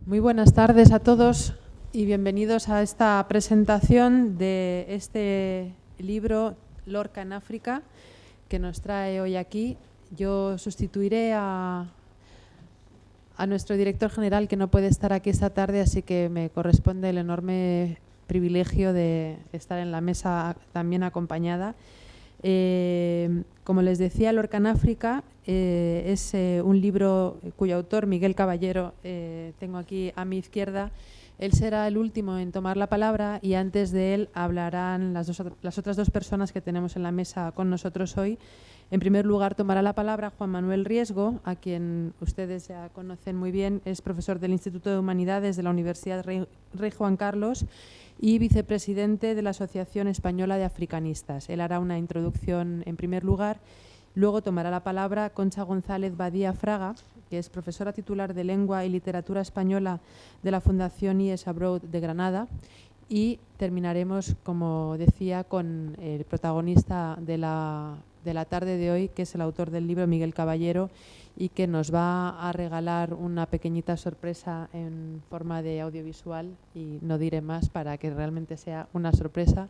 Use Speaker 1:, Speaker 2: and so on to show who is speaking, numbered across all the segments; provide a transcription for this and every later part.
Speaker 1: Muy buenas tardes a todos y bienvenidos a esta presentación de este libro Lorca en África que nos trae hoy aquí. Yo sustituiré a nuestro director general, que no puede estar aquí esta tarde, así que me corresponde el enorme privilegio de estar en la mesa también acompañada. Como les decía, Lorca en África es un libro cuyo autor, Miguel Caballero, tengo aquí a mi izquierda. Él será el último en tomar la palabra y antes de él hablarán las otras dos personas que tenemos en la mesa con nosotros hoy. En primer lugar, tomará la palabra Juan Manuel Riesgo, a quien ustedes ya conocen muy bien. Es profesor del Instituto de Humanidades de la Universidad Rey Juan Carlos y vicepresidente de la Asociación Española de Africanistas. Él hará una introducción en primer lugar. Luego tomará la palabra Concha González Badía Fraga, que es profesora titular de Lengua y Literatura Española de la Fundación IES Abroad de Granada. Y terminaremos, como decía, con el protagonista de la tarde de hoy, que es el autor del libro, Miguel Caballero, y que nos va a regalar una pequeñita sorpresa en forma de audiovisual, y no diré más para que realmente sea una sorpresa.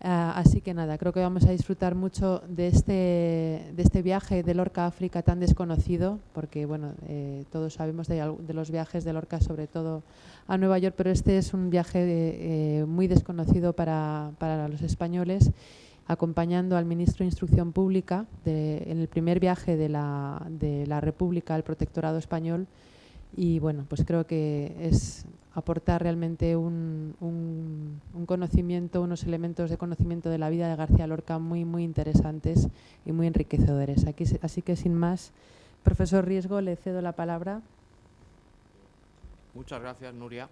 Speaker 1: Así que nada, creo que vamos a disfrutar mucho de este viaje de Lorca a África tan desconocido, porque bueno, todos sabemos de los viajes de Lorca, sobre todo a Nueva York, pero este es un viaje muy desconocido para los españoles, acompañando al ministro de Instrucción Pública en el primer viaje de la República al Protectorado Español. Y bueno, pues creo que es aportar realmente un conocimiento, unos elementos de conocimiento de la vida de García Lorca muy, muy interesantes y muy enriquecedores. Así que sin más, profesor Riesgo, le cedo la palabra.
Speaker 2: Muchas gracias, Nuria.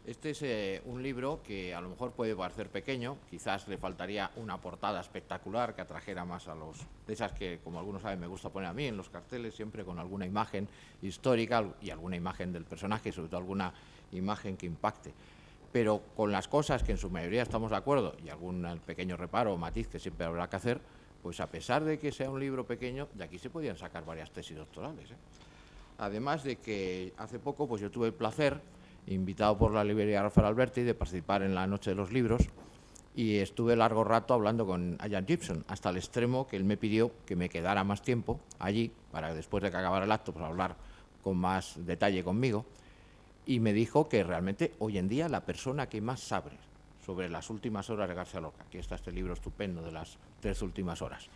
Speaker 2: Este es un libro que a lo mejor puede parecer pequeño, quizás le faltaría una portada espectacular que atrajera más a los... de esas que, como algunos saben, me gusta poner a mí en los carteles, siempre con alguna imagen histórica y alguna imagen del personaje, sobre todo alguna imagen que impacte. Pero con las cosas que en su mayoría estamos de acuerdo y algún pequeño reparo o matiz que siempre habrá que hacer, pues a pesar de que sea un libro pequeño, de aquí se podían sacar varias tesis doctorales, Además de que hace poco pues yo tuve el placer, invitado por la librería Rafael Alberti, de participar en la Noche de los Libros y estuve largo rato hablando con Ian Gibson, hasta el extremo que él me pidió que me quedara más tiempo allí para después de que acabara el acto pues hablar con más detalle conmigo, y me dijo que realmente hoy en día la persona que más sabe sobre las últimas horas de García Lorca, aquí está este libro estupendo de las 3 últimas horas,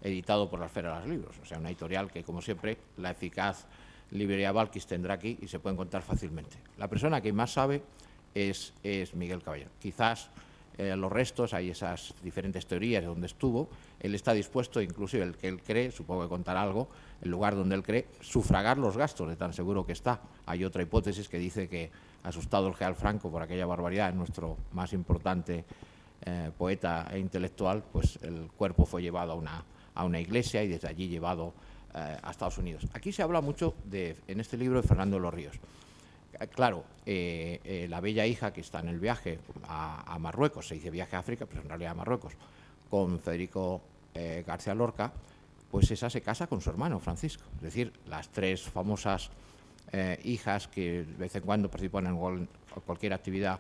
Speaker 2: editado por la Esfera de los Libros, o sea, una editorial que, como siempre, la eficaz librería Balkis tendrá aquí y se puede encontrar fácilmente. La persona que más sabe es Miguel Caballero. Quizás los restos, hay esas diferentes teorías de donde estuvo, él está dispuesto, inclusive el que él cree, supongo que contará algo, el lugar donde él cree, sufragar los gastos, de tan seguro que está. Hay otra hipótesis que dice que, asustado el general Franco por aquella barbaridad, nuestro más importante poeta e intelectual, pues el cuerpo fue llevado a una iglesia y desde allí llevado a Estados Unidos. Aquí se habla mucho, en este libro, de Fernando de los Ríos. Claro, la bella hija que está en el viaje a Marruecos, se dice viaje a África, pero en realidad a Marruecos, con Federico García Lorca, pues esa se casa con su hermano Francisco. Es decir, las 3 famosas hijas que de vez en cuando participan en cualquier actividad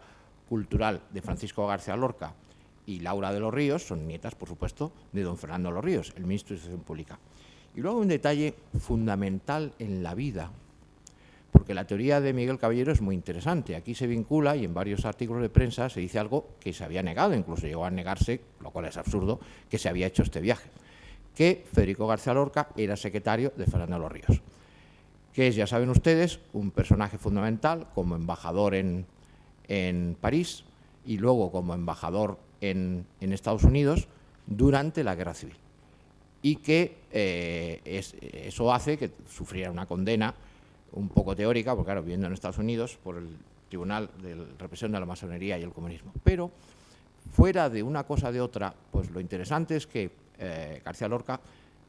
Speaker 2: cultural de Francisco García Lorca y Laura de los Ríos son nietas, por supuesto, de don Fernando de los Ríos, el ministro de Instrucción Pública. Y luego un detalle fundamental en la vida, porque la teoría de Miguel Caballero es muy interesante. Aquí se vincula, y en varios artículos de prensa se dice algo que se había negado, incluso llegó a negarse, lo cual es absurdo, que se había hecho este viaje, que Federico García Lorca era secretario de Fernando de los Ríos, que es, ya saben ustedes, un personaje fundamental como embajador en París y luego como embajador en Estados Unidos durante la Guerra Civil. Y que eso hace que sufriera una condena un poco teórica, porque claro, viviendo en Estados Unidos, por el Tribunal de Represión de la Masonería y el Comunismo. Pero, fuera de una cosa de otra, pues lo interesante es que García Lorca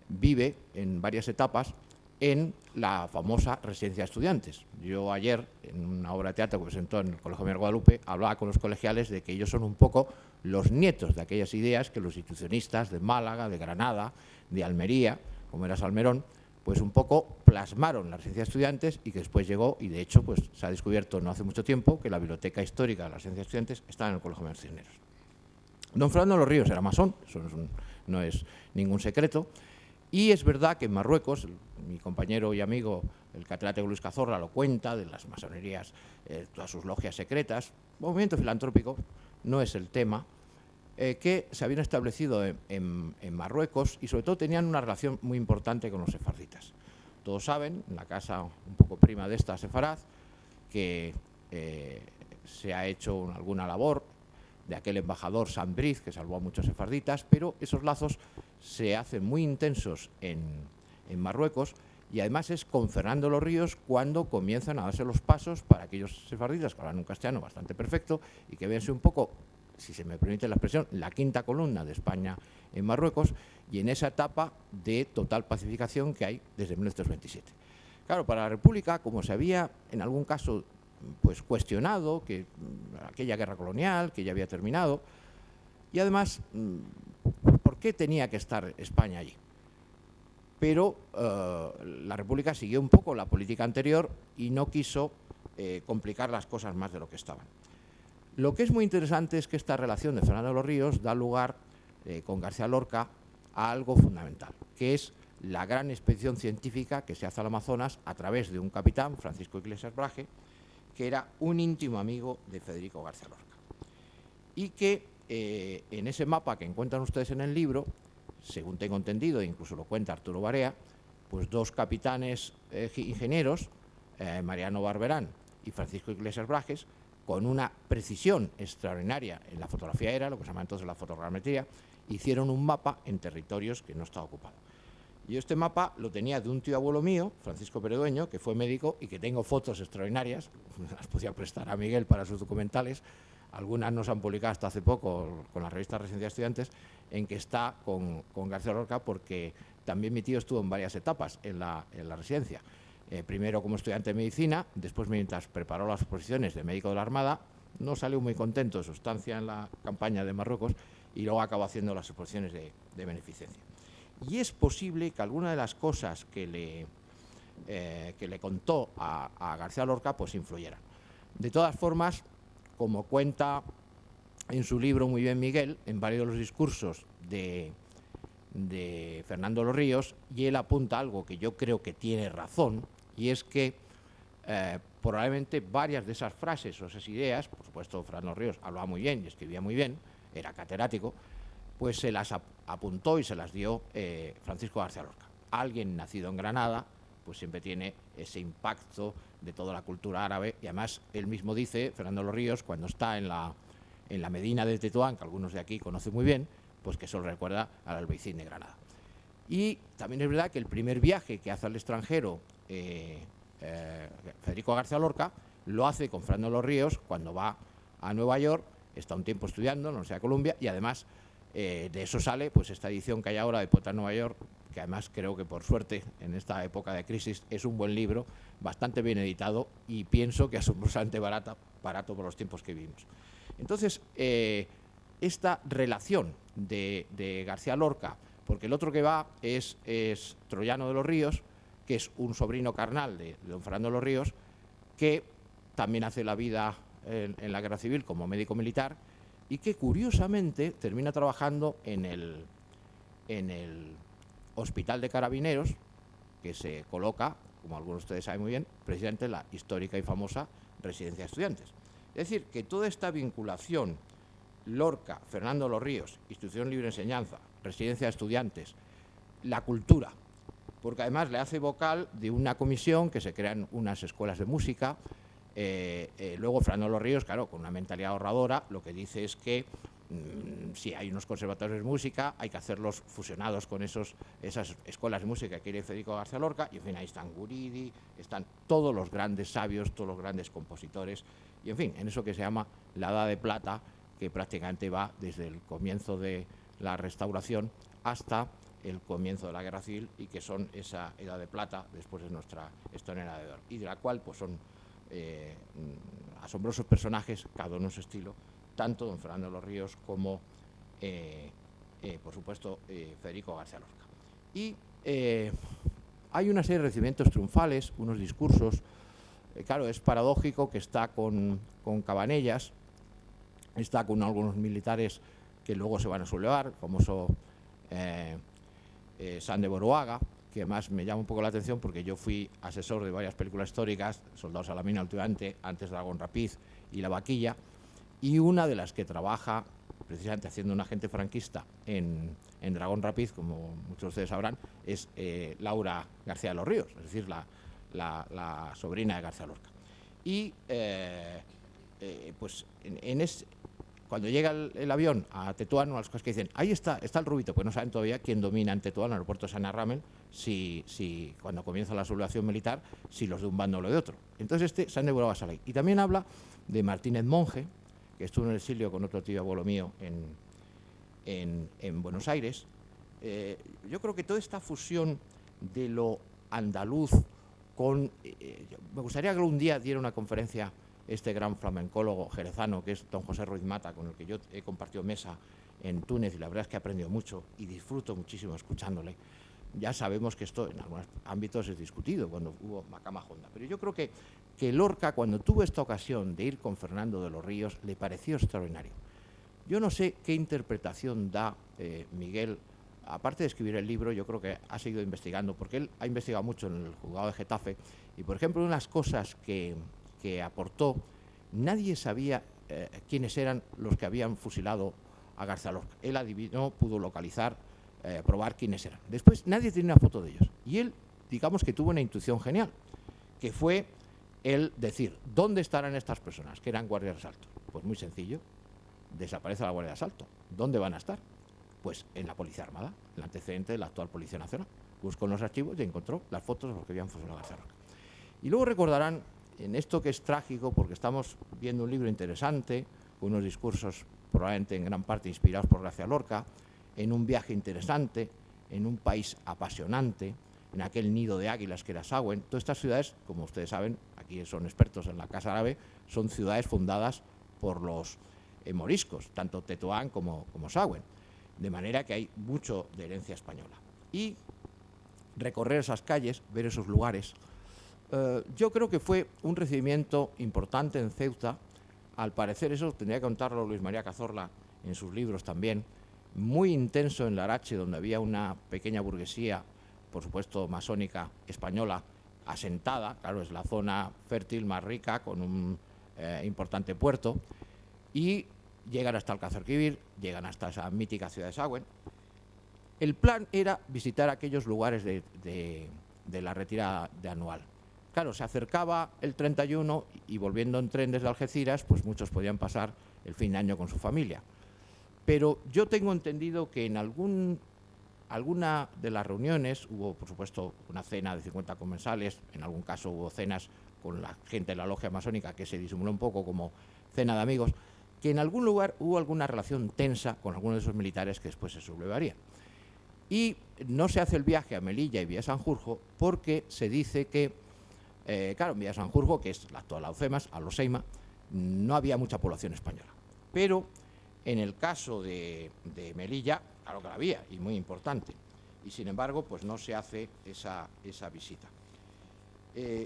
Speaker 2: vive en varias etapas en la famosa residencia de estudiantes. Yo ayer, en una obra de teatro que presentó en el Colegio Miguel Guadalupe, hablaba con los colegiales de que ellos son un poco los nietos de aquellas ideas que los institucionistas de Málaga, de Granada, de Almería, como era Salmerón, pues un poco plasmaron la residencia de estudiantes y que después llegó, y de hecho pues se ha descubierto no hace mucho tiempo que la biblioteca histórica de la residencia de estudiantes está en el Colegio de Cisneros. Don Fernando de los Ríos era masón, eso no es ningún secreto, y es verdad que en Marruecos, mi compañero y amigo, el catedrático Luis Cazorla, lo cuenta, de las masonerías, todas sus logias secretas, movimiento filantrópico, no es el tema, que se habían establecido en Marruecos y sobre todo tenían una relación muy importante con los sefarditas. Todos saben, en la casa un poco prima de esta sefaraz, que se ha hecho alguna labor de aquel embajador Sambriz, que salvó a muchos sefarditas, pero esos lazos se hacen muy intensos en Marruecos, y además es con Fernando de los Ríos cuando comienzan a darse los pasos para aquellos sefarditas que hablan un castellano bastante perfecto y que véanse un poco, si se me permite la expresión, la quinta columna de España en Marruecos, y en esa etapa de total pacificación que hay desde 1927. Claro, para la República, como se había en algún caso pues cuestionado que aquella guerra colonial que ya había terminado, y además, ¿por qué tenía que estar España allí? Pero la República siguió un poco la política anterior y no quiso complicar las cosas más de lo que estaban. Lo que es muy interesante es que esta relación de Fernando de los Ríos da lugar con García Lorca a algo fundamental, que es la gran expedición científica que se hace al Amazonas a través de un capitán, Francisco Iglesias Brahe, que era un íntimo amigo de Federico García Lorca. Y que en ese mapa que encuentran ustedes en el libro, según tengo entendido, incluso lo cuenta Arturo Barea, pues dos capitanes ingenieros, Mariano Barberán y Francisco Iglesias Brajes, con una precisión extraordinaria en la fotografía aérea, lo que se llama entonces la fotogrametría, hicieron un mapa en territorios que no estaba ocupado. Yo este mapa lo tenía de un tío abuelo mío, Francisco Peredueño, que fue médico y que tengo fotos extraordinarias, las podía prestar a Miguel para sus documentales, algunas no se han publicado hasta hace poco con la revista Residencia de Estudiantes, en que está con García Lorca, porque también mi tío estuvo en varias etapas en la residencia. Primero como estudiante de medicina, después mientras preparó las oposiciones de médico de la Armada, no salió muy contento de su estancia en la campaña de Marruecos y luego acabó haciendo las oposiciones de beneficencia. Y es posible que alguna de las cosas que le contó a García Lorca pues influyeran. De todas formas, como cuenta en su libro muy bien Miguel, en varios de los discursos de Fernando de los Ríos, y él apunta algo que yo creo que tiene razón, y es que probablemente varias de esas frases o esas ideas, por supuesto Fernando de los Ríos hablaba muy bien y escribía muy bien, era catedrático, pues se las apuntó y se las dio Francisco García Lorca. Alguien nacido en Granada, pues siempre tiene ese impacto de toda la cultura árabe, y además él mismo dice, Fernando de los Ríos, cuando está en la Medina de Tetuán, que algunos de aquí conocen muy bien, pues que eso le recuerda al Albaicín de Granada. Y también es verdad que el primer viaje que hace al extranjero Federico García Lorca lo hace con Fernando de los Ríos cuando va a Nueva York, está un tiempo estudiando en la Universidad de Columbia, y además de eso sale pues esta edición que hay ahora de Poeta en Nueva York, que además creo que por suerte en esta época de crisis es un buen libro, bastante bien editado y pienso que asombrosamente barato por los tiempos que vivimos. Entonces, esta relación de García Lorca, porque el otro que va es Troyano de los Ríos, que es un sobrino carnal de don Fernando de los Ríos, que también hace la vida en la guerra civil como médico militar, y que curiosamente termina trabajando en el Hospital de Carabineros, que se coloca, como algunos de ustedes saben muy bien, precisamente en la histórica y famosa Residencia de Estudiantes. Es decir, que toda esta vinculación, Lorca, Fernando de los Ríos, Institución Libre de Enseñanza, Residencia de Estudiantes, la cultura, porque además le hace vocal de una comisión que se crean unas escuelas de música. Luego Fernando de los Ríos, claro, con una mentalidad ahorradora, lo que dice es que si hay unos conservatorios de música, hay que hacerlos fusionados con esas escuelas de música que quiere Federico García Lorca, y en fin, ahí están Guridi, están todos los grandes sabios, todos los grandes compositores, y en fin, en eso que se llama la Edad de Plata, que prácticamente va desde el comienzo de la Restauración hasta el comienzo de la Guerra Civil, y que son esa Edad de Plata después de nuestra estonera de oro, y de la cual pues son asombrosos personajes, cada uno en su estilo, tanto don Fernando de los Ríos como, por supuesto, Federico García Lorca. Y hay una serie de recibimientos triunfales, unos discursos. Claro, es paradójico que está con Cabanellas, está con algunos militares que luego se van a sublevar, el famoso San de Boroaga, que además me llama un poco la atención porque yo fui asesor de varias películas históricas, Soldados a la mina últimamente, antes Dragón Rapiz y La Vaquilla, y una de las que trabaja precisamente haciendo un agente franquista en Dragón Rapiz, como muchos de ustedes sabrán, es Laura García de los Ríos, es decir, la sobrina de García Lorca. Y pues cuando llega el avión a Tetuán, una de las cosas que dicen, ahí está el Rubito, pues no saben todavía quién domina en Tetuán, el aeropuerto de San Arramel, si cuando comienza la sublevación militar, si los de un bando o los de otro. Entonces San de Boroaga sale ahí. Y también habla de Martínez Monge, que estuvo en el exilio con otro tío abuelo mío en Buenos Aires. Yo creo que toda esta fusión de lo andaluz con... me gustaría que algún día diera una conferencia este gran flamencólogo jerezano, que es don José Ruiz Mata, con el que yo he compartido mesa en Túnez, y la verdad es que he aprendido mucho y disfruto muchísimo escuchándole. Ya sabemos que esto en algunos ámbitos es discutido, cuando hubo Macama Honda, pero yo creo que Lorca, cuando tuvo esta ocasión de ir con Fernando de los Ríos, le pareció extraordinario. Yo no sé qué interpretación da Miguel, aparte de escribir el libro, yo creo que ha seguido investigando, porque él ha investigado mucho en el juzgado de Getafe, y por ejemplo, una de las cosas que aportó, nadie sabía quiénes eran los que habían fusilado a García Lorca. Él adivinó, pudo localizar, probar quiénes eran. Después nadie tiene una foto de ellos. Y él, digamos que tuvo una intuición genial, que fue el decir, ¿dónde estarán estas personas que eran guardias de asalto? Pues muy sencillo, desaparece la Guardia de Asalto. ¿Dónde van a estar? Pues en la Policía Armada, el antecedente de la actual Policía Nacional. Buscó en los archivos y encontró las fotos de los que habían fusilado a García Lorca. Y luego recordarán, en esto que es trágico, porque estamos viendo un libro interesante, unos discursos probablemente en gran parte inspirados por García Lorca, en un viaje interesante, en un país apasionante, en aquel nido de águilas que era Sagüen. Todas estas ciudades, como ustedes saben, aquí son expertos en la Casa Árabe, son ciudades fundadas por los moriscos, tanto Tetuán como Sagüen. De manera que hay mucho de herencia española. Y recorrer esas calles, ver esos lugares, yo creo que fue un recibimiento importante en Ceuta. Al parecer, eso tendría que contarlo Luis María Cazorla en sus libros también, muy intenso en Larache, donde había una pequeña burguesía, por supuesto masónica española, asentada, claro, es la zona fértil más rica, con un importante puerto, y llegan hasta Alcázar-Quibir, llegan hasta esa mítica ciudad de Sagüen. El plan era visitar aquellos lugares de la retirada de Anual. Claro, se acercaba el 31 y volviendo en tren desde Algeciras, pues muchos podían pasar el fin de año con su familia. Pero yo tengo entendido que en alguna de las reuniones hubo, por supuesto, una cena de 50 comensales, en algún caso hubo cenas con la gente de la logia masónica que se disimuló un poco como cena de amigos, que en algún lugar hubo alguna relación tensa con algunos de esos militares que después se sublevarían. Y no se hace el viaje a Melilla y Villa Sanjurjo porque se dice que, claro, en Villa Sanjurjo, que es la actual Alcemas, Aloseima, no había mucha población española. Pero en el caso de Melilla, claro que la había, y muy importante. Y sin embargo, pues no se hace esa visita.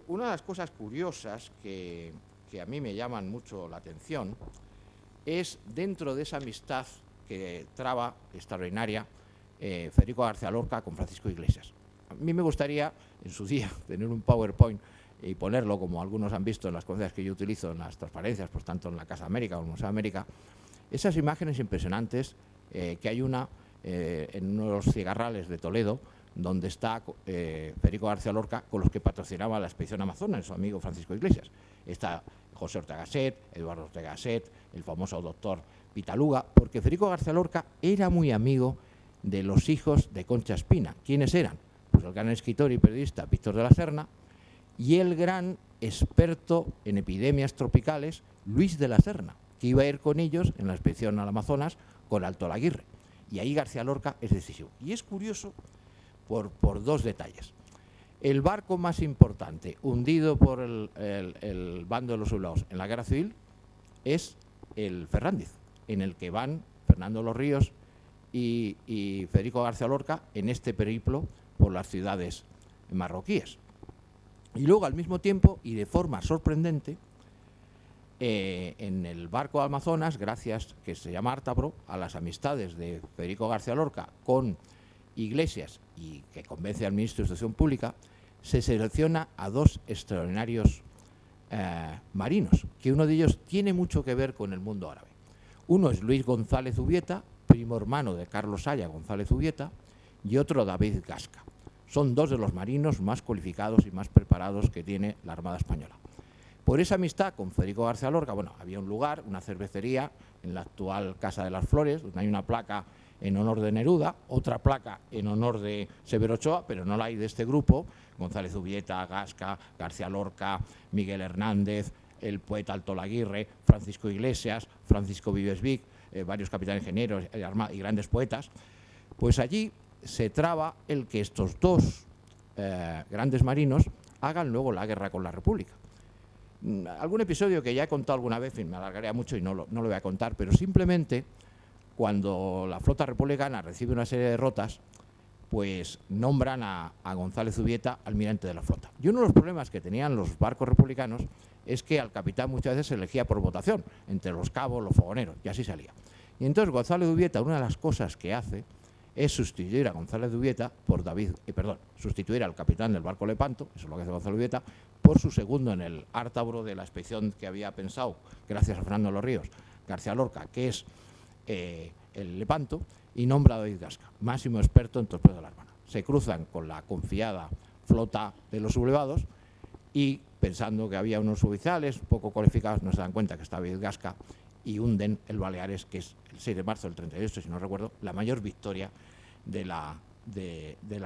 Speaker 2: Una de las cosas curiosas que a mí me llaman mucho la atención es dentro de esa amistad que traba extraordinaria Federico García Lorca con Francisco Iglesias. A mí me gustaría, en su día, tener un PowerPoint y ponerlo, como algunos han visto en las conferencias que yo utilizo en las transparencias, pues tanto en la Casa América como en el Museo de América, esas imágenes impresionantes que hay una en uno de los cigarrales de Toledo, donde está Federico García Lorca con los que patrocinaba la expedición amazona, su amigo Francisco Iglesias. Está José Ortega Gasset, Eduardo Ortega Gasset, el famoso doctor Pitaluga, porque Federico García Lorca era muy amigo de los hijos de Concha Espina. ¿Quiénes eran? Pues el gran escritor y periodista Víctor de la Serna y el gran experto en epidemias tropicales Luis de la Serna, que iba a ir con ellos en la expedición al Amazonas con Alto Laguirre. Y ahí García Lorca es decisivo. Y es curioso por dos detalles. El barco más importante hundido por el bando de los sublevados en la Guerra Civil es el Ferrándiz, en el que van Fernando de los Ríos, y Federico García Lorca en este periplo por las ciudades de España. Y luego, por supuesto, el barco más importante hundido por el bando de los sublevados en la Guerra Civil es el Ferrándiz, en el que van Fernando de los Ríos y Federico García Lorca en este periplo por las ciudades marroquíes. Y luego, al mismo tiempo, y de forma sorprendente, en el barco de Amazonas, gracias, que se llama Ártabro, a las amistades de Federico García Lorca con Iglesias y que convence al ministro de Instrucción Pública, se selecciona a 2 extraordinarios marinos, que uno de ellos tiene mucho que ver con el mundo árabe. Uno es Luis González Ubieta, primo hermano de Carlos Haya González Ubieta, y otro David Gasca. Son 2 de los marinos más cualificados y más preparados que tiene la Armada Española. Por esa amistad con Federico García Lorca, bueno, había un lugar, una cervecería, en la actual Casa de las Flores, donde hay una placa en honor de Neruda, otra placa en honor de Severo Ochoa, pero no la hay de este grupo: González Ubieta, Gasca, García Lorca, Miguel Hernández, el poeta Alto Laguirre, Francisco Iglesias, Francisco Vives Vic, varios capitanes ingenieros y grandes poetas. Pues allí se traba el que estos 2 grandes marinos hagan luego la guerra con la República. Algún episodio que ya he contado alguna vez, me alargaría mucho y no lo voy a contar, pero simplemente cuando la flota republicana recibe una serie de derrotas, pues nombran a González Ubieta almirante de la flota. Y uno de los problemas que tenían los barcos republicanos es que al capitán muchas veces se elegía por votación, entre los cabos, los fogoneros, y así salía. Y entonces González Ubieta, una de las cosas que hace es sustituir a González Ubieta por sustituir al capitán del barco Lepanto, eso es lo que hace González Ubieta, por su segundo en el Ártabro de la expedición que había pensado, gracias a Fernando de los Ríos, García Lorca, que es el Lepanto, y nombra a David Gasca, máximo experto en torpedos de la Armada. Se cruzan con la confiada flota de los sublevados y, pensando que había unos oficiales poco cualificados, no se dan cuenta que está David Gasca y hunden el Baleares, que es el 6 de marzo del 38, si no recuerdo, la mayor victoria de la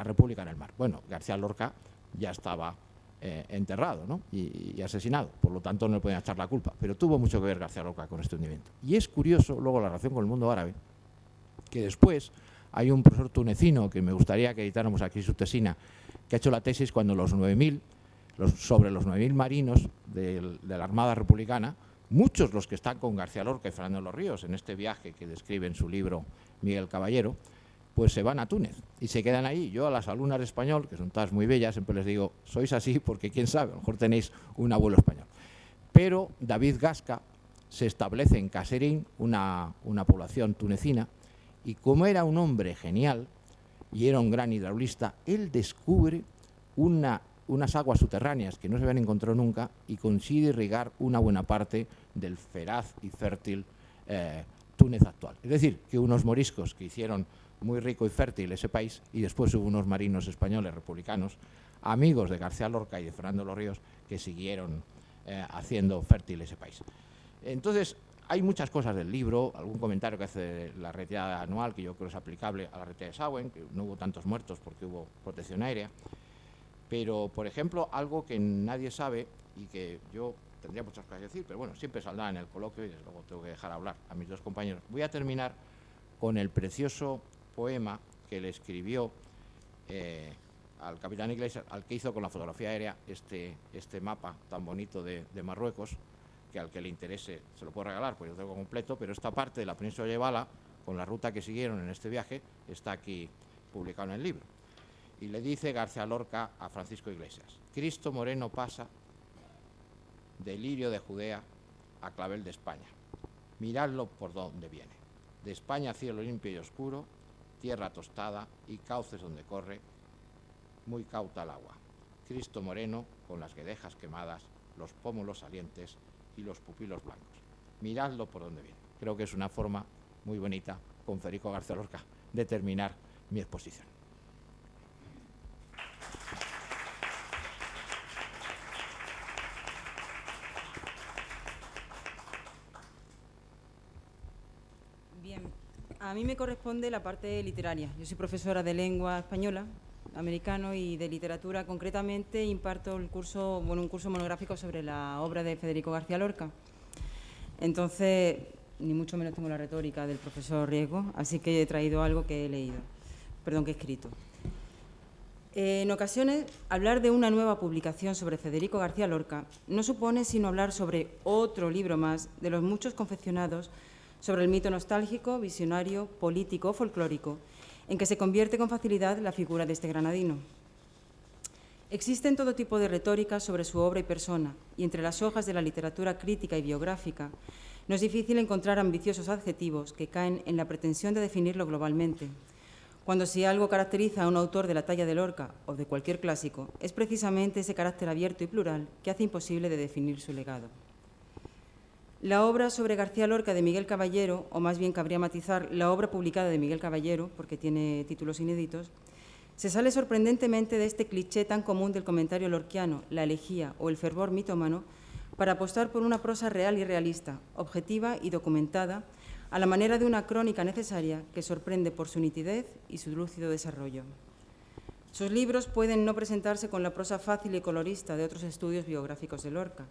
Speaker 2: República en el mar. Bueno, García Lorca ya estaba enterrado, ¿no? y asesinado, por lo tanto no le podían echar la culpa, pero tuvo mucho que ver García Lorca con este hundimiento. Y es curioso luego la relación con el mundo árabe, que después hay un profesor tunecino que me gustaría que editáramos aquí su tesina, que ha hecho la tesis cuando sobre los 9.000 marinos de la Armada Republicana, muchos los que están con García Lorca y Fernando de los Ríos en este viaje que describe en su libro Miguel Caballero, pues se van a Túnez y se quedan ahí. Yo a las alumnas de español, que son todas muy bellas, siempre les digo, sois así porque quién sabe, a lo mejor tenéis un abuelo español. Pero David Gasca se establece en Caserín, una población tunecina, y como era un hombre genial y era un gran hidraulista, él descubre unas aguas subterráneas que no se habían encontrado nunca y consigue irrigar una buena parte del feraz y fértil Túnez actual. Es decir, que unos moriscos que hicieron muy rico y fértil ese país, y después hubo unos marinos españoles republicanos, amigos de García Lorca y de Fernando de los Ríos, que siguieron haciendo fértil ese país. Entonces, hay muchas cosas del libro, algún comentario que hace la retirada anual, que yo creo es aplicable a la retirada de Sauen, que no hubo tantos muertos porque hubo protección aérea, pero, por ejemplo, algo que nadie sabe y que yo tendría muchas cosas que decir, pero bueno, siempre saldrá en el coloquio y desde luego tengo que dejar hablar a mis 2 compañeros. Voy a terminar con el precioso poema que le escribió al capitán Iglesias, al que hizo con la fotografía aérea este mapa tan bonito de Marruecos, que al que le interese se lo puedo regalar, pues yo tengo completo, pero esta parte de la península de Yebala, con la ruta que siguieron en este viaje, está aquí publicado en el libro. Y le dice García Lorca a Francisco Iglesias: Cristo moreno pasa de Lirio de Judea a clavel de España. Miradlo por donde viene. De España cielo limpio y oscuro, tierra tostada y cauces donde corre muy cauta el agua. Cristo moreno con las guedejas quemadas, los pómulos salientes y los pupilos blancos. Miradlo por donde viene. Creo que es una forma muy bonita, con Federico García Lorca, de terminar mi exposición.
Speaker 3: Bien, a mí me corresponde la parte literaria. Yo soy profesora de lengua española, americano y de literatura. Concretamente imparto un curso monográfico sobre la obra de Federico García Lorca. Entonces, ni mucho menos tengo la retórica del profesor Riesgo, así que he traído algo que he escrito. En ocasiones, hablar de una nueva publicación sobre Federico García Lorca no supone sino hablar sobre otro libro más de los muchos confeccionados sobre el mito nostálgico, visionario, político, folclórico, en que se convierte con facilidad la figura de este granadino. Existen todo tipo de retóricas sobre su obra y persona, y entre las hojas de la literatura crítica y biográfica no es difícil encontrar ambiciosos adjetivos que caen en la pretensión de definirlo globalmente, cuando si algo caracteriza a un autor de la talla de Lorca o de cualquier clásico, es precisamente ese carácter abierto y plural que hace imposible de definir su legado. La obra sobre García Lorca de Miguel Caballero, o más bien cabría matizar la obra publicada de Miguel Caballero, porque tiene títulos inéditos, se sale sorprendentemente de este cliché tan común del comentario lorquiano, la elegía o el fervor mitómano, para apostar por una prosa real y realista, objetiva y documentada, a la manera de una crónica necesaria que sorprende por su nitidez y su lúcido desarrollo. Sus libros pueden no presentarse con la prosa fácil y colorista de otros estudios biográficos de Lorca,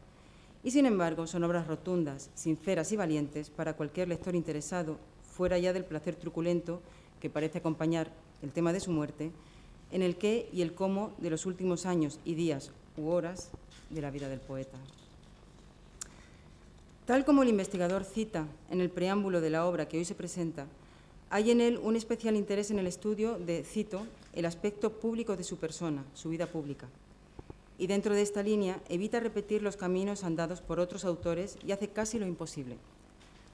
Speaker 3: y sin embargo son obras rotundas, sinceras y valientes para cualquier lector interesado, fuera ya del placer truculento que parece acompañar el tema de su muerte, en el qué y el cómo de los últimos años y días u horas de la vida del poeta. Tal como el investigador cita en el preámbulo de la obra que hoy se presenta, hay en él un especial interés en el estudio de, cito, el aspecto público de su persona, su vida pública. Y dentro de esta línea evita repetir los caminos andados por otros autores y hace casi lo imposible,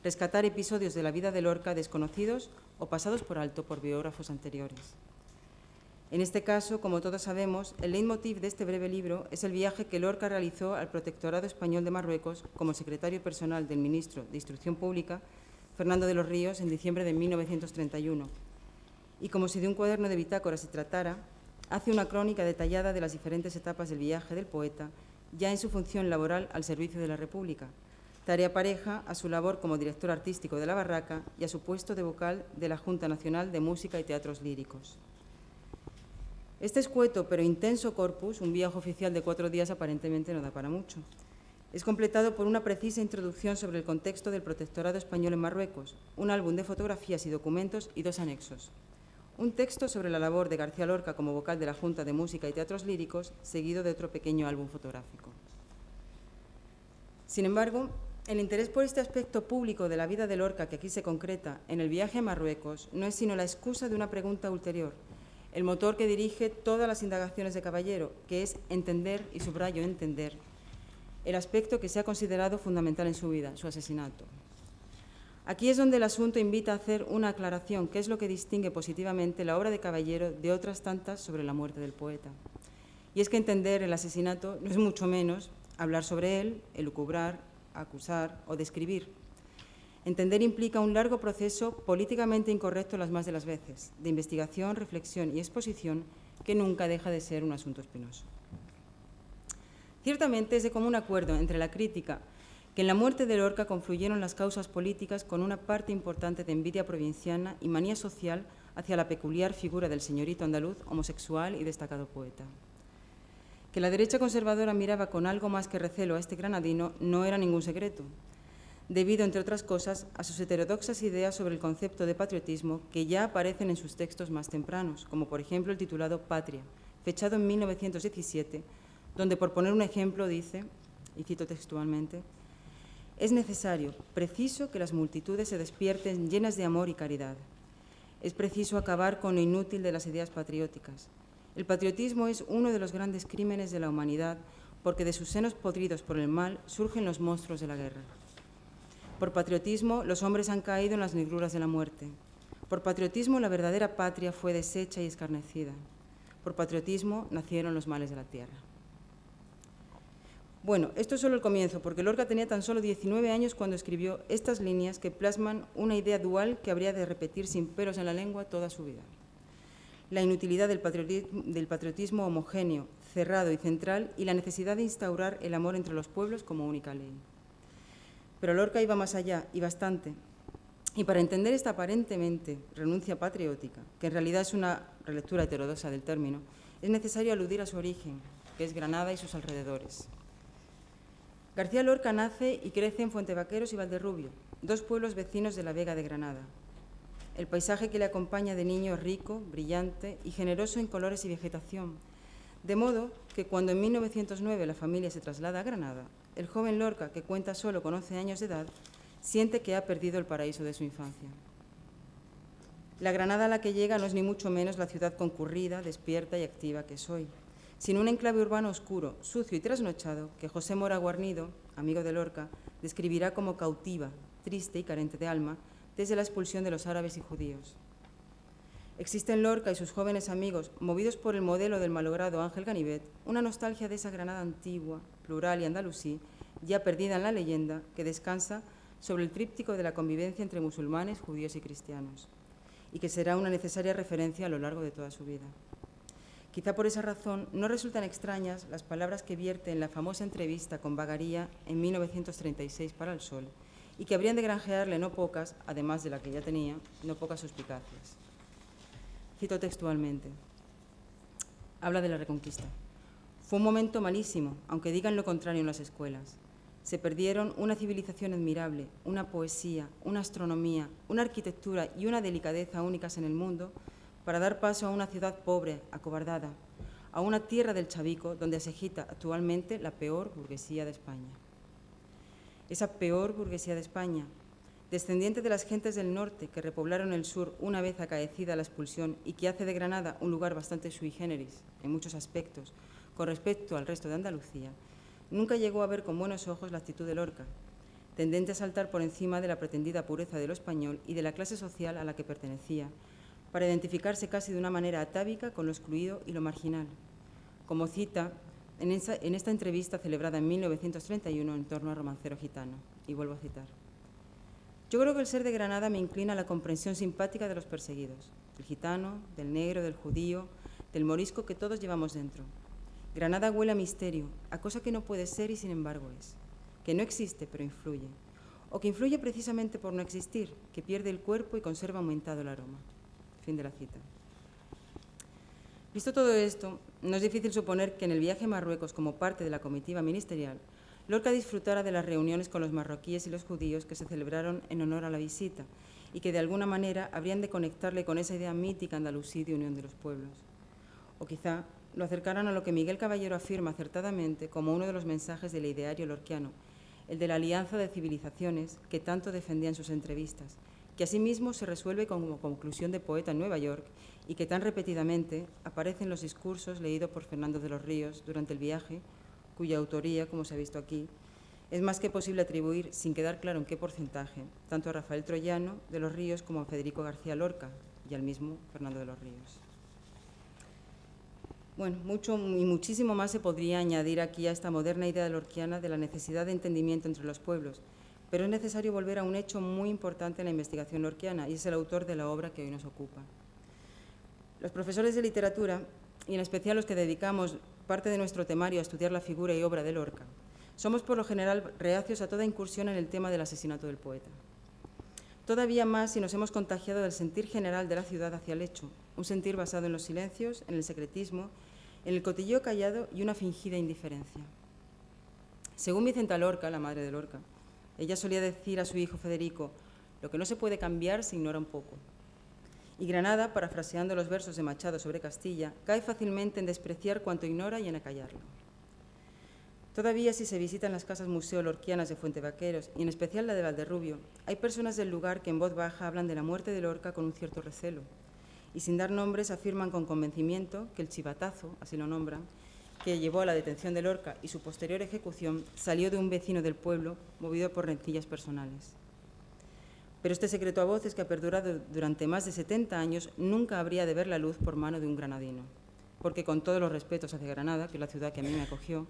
Speaker 3: rescatar episodios de la vida de Lorca desconocidos o pasados por alto por biógrafos anteriores. En este caso, como todos sabemos, el leitmotiv de este breve libro es el viaje que Lorca realizó al Protectorado Español de Marruecos como secretario personal del ministro de Instrucción Pública, Fernando de los Ríos, en diciembre de 1931. Y como si de un cuaderno de bitácora se tratara, hace una crónica detallada de las diferentes etapas del viaje del poeta, ya en su función laboral al servicio de la República, tarea pareja a su labor como director artístico de La Barraca y a su puesto de vocal de la Junta Nacional de Música y Teatros Líricos. Este escueto pero intenso corpus, un viaje oficial de 4 días, aparentemente no da para mucho. Es completado por una precisa introducción sobre el contexto del Protectorado Español en Marruecos, un álbum de fotografías y documentos y 2 anexos. Un texto sobre la labor de García Lorca como vocal de la Junta de Música y Teatros Líricos, seguido de otro pequeño álbum fotográfico. Sin embargo, el interés por este aspecto público de la vida de Lorca que aquí se concreta en el viaje a Marruecos no es sino la excusa de una pregunta ulterior, el motor que dirige todas las indagaciones de Caballero, que es entender, y subrayo entender, el aspecto que se ha considerado fundamental en su vida, su asesinato. Aquí es donde el asunto invita a hacer una aclaración, que es lo que distingue positivamente la obra de Caballero de otras tantas sobre la muerte del poeta. Y es que entender el asesinato no es mucho menos hablar sobre él, elucubrar, acusar o describir. Entender implica un largo proceso políticamente incorrecto las más de las veces, de investigación, reflexión y exposición, que nunca deja de ser un asunto espinoso. Ciertamente es de común acuerdo entre la crítica que en la muerte de Lorca confluyeron las causas políticas con una parte importante de envidia provinciana y manía social hacia la peculiar figura del señorito andaluz, homosexual y destacado poeta. Que la derecha conservadora miraba con algo más que recelo a este granadino no era ningún secreto, debido, entre otras cosas, a sus heterodoxas ideas sobre el concepto de patriotismo que ya aparecen en sus textos más tempranos, como por ejemplo el titulado Patria, fechado en 1917, donde, por poner un ejemplo, dice, y cito textualmente, «Es necesario, preciso que las multitudes se despierten llenas de amor y caridad. Es preciso acabar con lo inútil de las ideas patrióticas. El patriotismo es uno de los grandes crímenes de la humanidad porque de sus senos podridos por el mal surgen los monstruos de la guerra. Por patriotismo los hombres han caído en las negruras de la muerte. Por patriotismo la verdadera patria fue deshecha y escarnecida. Por patriotismo nacieron los males de la tierra». Bueno, esto es solo el comienzo, porque Lorca tenía tan solo 19 años cuando escribió estas líneas que plasman una idea dual que habría de repetir sin pelos en la lengua toda su vida. La inutilidad del patriotismo homogéneo, cerrado y central, y la necesidad de instaurar el amor entre los pueblos como única ley. Pero Lorca iba más allá, y bastante. Y para entender esta aparentemente renuncia patriótica, que en realidad es una relectura heterodoxa del término, es necesario aludir a su origen, que es Granada y sus alrededores. García Lorca nace y crece en Fuentevaqueros y Valderrubio, 2 pueblos vecinos de la Vega de Granada. El paisaje que le acompaña de niño es rico, brillante y generoso en colores y vegetación, de modo que cuando en 1909 la familia se traslada a Granada, el joven Lorca, que cuenta solo con 11 años de edad, siente que ha perdido el paraíso de su infancia. La Granada a la que llega no es ni mucho menos la ciudad concurrida, despierta y activa que es hoy, sin un enclave urbano oscuro, sucio y trasnochado que José Mora Guarnido, amigo de Lorca, describirá como cautiva, triste y carente de alma desde la expulsión de los árabes y judíos. Existe en Lorca y sus jóvenes amigos, movidos por el modelo del malogrado Ángel Ganivet, una nostalgia de esa Granada antigua, plural y andalusí, ya perdida en la leyenda, que descansa sobre el tríptico de la convivencia entre musulmanes, judíos y cristianos, y que será una necesaria referencia a lo largo de toda su vida. Quizá por esa razón no resultan extrañas las palabras que vierte en la famosa entrevista con Bagaría en 1936 para El Sol, y que habrían de granjearle no pocas, además de la que ya tenía, no pocas suspicacias. Cito textualmente. Habla de la Reconquista. Fue un momento malísimo, aunque digan lo contrario en las escuelas. Se perdieron una civilización admirable, una poesía, una astronomía, una arquitectura y una delicadeza únicas en el mundo para dar paso a una ciudad pobre, acobardada, a una tierra del Chavico donde se agita actualmente la peor burguesía de España. Esa peor burguesía de España, descendiente de las gentes del norte que repoblaron el sur una vez acaecida la expulsión y que hace de Granada un lugar bastante sui generis en muchos aspectos con respecto al resto de Andalucía, nunca llegó a ver con buenos ojos la actitud de Lorca, tendente a saltar por encima de la pretendida pureza de lo español y de la clase social a la que pertenecía, para identificarse casi de una manera atávica con lo excluido y lo marginal, como cita en esta entrevista celebrada en 1931 en torno a Romancero Gitano. Y vuelvo a citar. Yo creo que el ser de Granada me inclina a la comprensión simpática de los perseguidos, del gitano, del negro, del judío, del morisco que todos llevamos dentro. Granada huele a misterio, a cosa que no puede ser y sin embargo es, que no existe pero influye, o que influye precisamente por no existir, que pierde el cuerpo y conserva aumentado el aroma. Fin de la cita. Visto todo esto, no es difícil suponer que en el viaje a Marruecos como parte de la comitiva ministerial, Lorca disfrutara de las reuniones con los marroquíes y los judíos que se celebraron en honor a la visita y que de alguna manera habrían de conectarle con esa idea mítica andalusí de unión de los pueblos. O quizá lo acercaran a lo que Miguel Caballero afirma acertadamente como uno de los mensajes del ideario lorquiano, el de la alianza de civilizaciones que tanto defendía en sus entrevistas, que asimismo se resuelve como conclusión de poeta en Nueva York y que tan repetidamente aparece en los discursos leídos por Fernando de los Ríos durante el viaje, cuya autoría, como se ha visto aquí, es más que posible atribuir, sin quedar claro en qué porcentaje, tanto a Rafael Troyano de los Ríos como a Federico García Lorca y al mismo Fernando de los Ríos. Bueno, mucho y muchísimo más se podría añadir aquí a esta moderna idea lorquiana de la necesidad de entendimiento entre los pueblos, pero es necesario volver a un hecho muy importante en la investigación lorquiana, y es el autor de la obra que hoy nos ocupa. Los profesores de literatura, y en especial los que dedicamos parte de nuestro temario a estudiar la figura y obra de Lorca, somos por lo general reacios a toda incursión en el tema del asesinato del poeta. Todavía más si nos hemos contagiado del sentir general de la ciudad hacia el hecho, un sentir basado en los silencios, en el secretismo, en el cotilleo callado y una fingida indiferencia. Según Vicenta Lorca, la madre de Lorca, ella solía decir a su hijo Federico: lo que no se puede cambiar se ignora un poco. Y Granada, parafraseando los versos de Machado sobre Castilla, cae fácilmente en despreciar cuanto ignora y en acallarlo. Todavía, si se visitan las casas museo lorquianas de Fuentevaqueros, y en especial la de Valderrubio, hay personas del lugar que en voz baja hablan de la muerte de Lorca con un cierto recelo, y sin dar nombres afirman con convencimiento que el chivatazo, así lo nombran, que llevó a la detención de Lorca y su posterior ejecución, salió de un vecino del pueblo movido por rencillas personales. Pero este secreto a voces que ha perdurado durante más de 70 años nunca habría de ver la luz por mano de un granadino, porque con todos los respetos hacia Granada, que es la ciudad que a mí me acogió,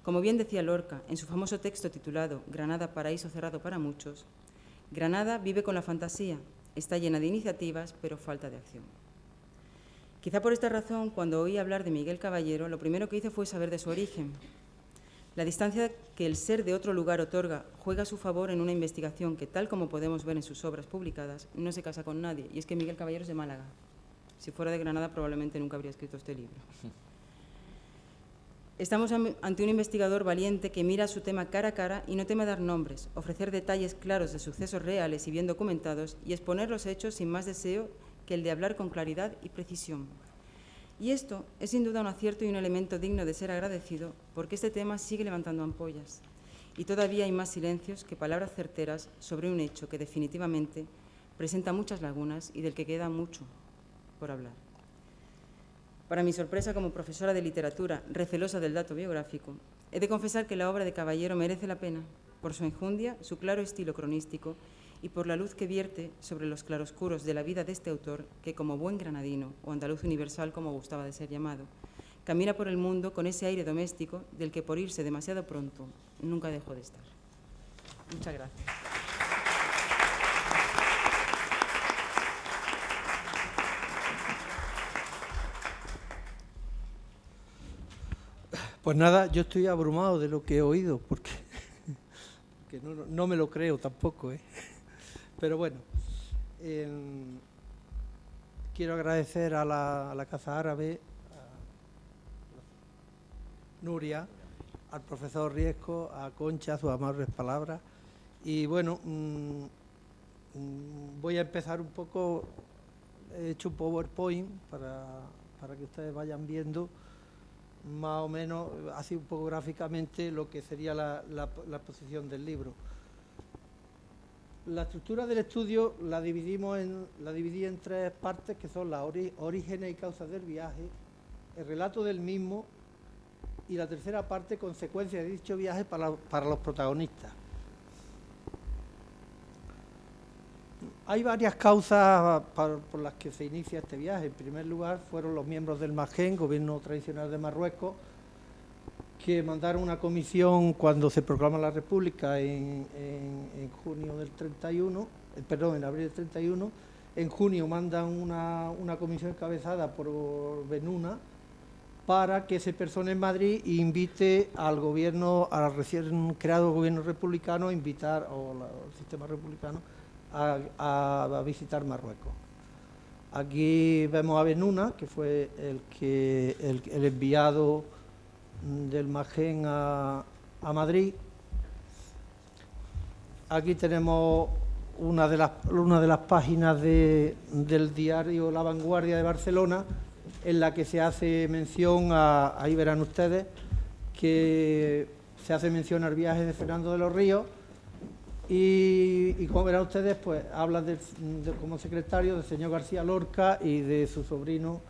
Speaker 3: como bien decía Lorca en su famoso texto titulado Granada, paraíso cerrado para muchos, Granada vive con la fantasía, está llena de iniciativas, pero falta de acción. Quizá por esta razón, cuando oí hablar de Miguel Caballero, lo primero que hice fue saber de su origen. La distancia que el ser de otro lugar otorga juega a su favor en una investigación que, tal como podemos ver en sus obras publicadas, no se casa con nadie, y es que Miguel Caballero es de Málaga. Si fuera de Granada, probablemente nunca habría escrito este libro. Estamos ante un investigador valiente que mira su tema cara a cara y no teme dar nombres, ofrecer detalles claros de sucesos reales y bien documentados y exponer los hechos sin más deseo que el de hablar con claridad y precisión. Y esto es sin duda un acierto y un elemento digno de ser agradecido, porque este tema sigue levantando ampollas y todavía hay más silencios que palabras certeras sobre un hecho que definitivamente presenta muchas lagunas y del que queda mucho por hablar. Para mi sorpresa, como profesora de literatura, recelosa del dato biográfico, he de confesar que la obra de Caballero merece la pena por su enjundia, su claro estilo cronístico y por la luz que vierte sobre los claroscuros de la vida de este autor que, como buen granadino o andaluz universal, como gustaba de ser llamado, camina por el mundo con ese aire doméstico del que, por irse demasiado pronto, nunca dejó de estar. Muchas gracias.
Speaker 4: Pues nada, yo estoy abrumado de lo que he oído, porque no me lo creo tampoco, ¿eh? Pero bueno, quiero agradecer a la Casa Árabe, a Nuria, al profesor Riesco, a Concha, sus amables palabras. Y bueno, voy a empezar un poco, he hecho un PowerPoint para que ustedes vayan viendo más o menos, así un poco gráficamente, lo que sería la exposición del libro. La estructura del estudio la dividí en tres partes, que son los orígenes y causas del viaje, el relato del mismo y la tercera parte, consecuencias de dicho viaje para los protagonistas. Hay varias causas por las que se inicia este viaje. En primer lugar, fueron los miembros del MAGEN, gobierno tradicional de Marruecos, que mandaron una comisión cuando se proclama la República en junio del 31, en abril del 31. En junio mandan una comisión encabezada por Benuna para que se persone en Madrid e invite al gobierno, al recién creado gobierno republicano, o el sistema republicano, a visitar Marruecos. Aquí vemos a Benuna, que fue el enviado del MAGEN a Madrid. Aquí tenemos una de las páginas del diario La Vanguardia de Barcelona, en la que se hace mención, ahí verán ustedes, que se hace mención al viaje de Fernando de los Ríos. Y como verán ustedes, pues habla como secretario del señor García Lorca y de su sobrino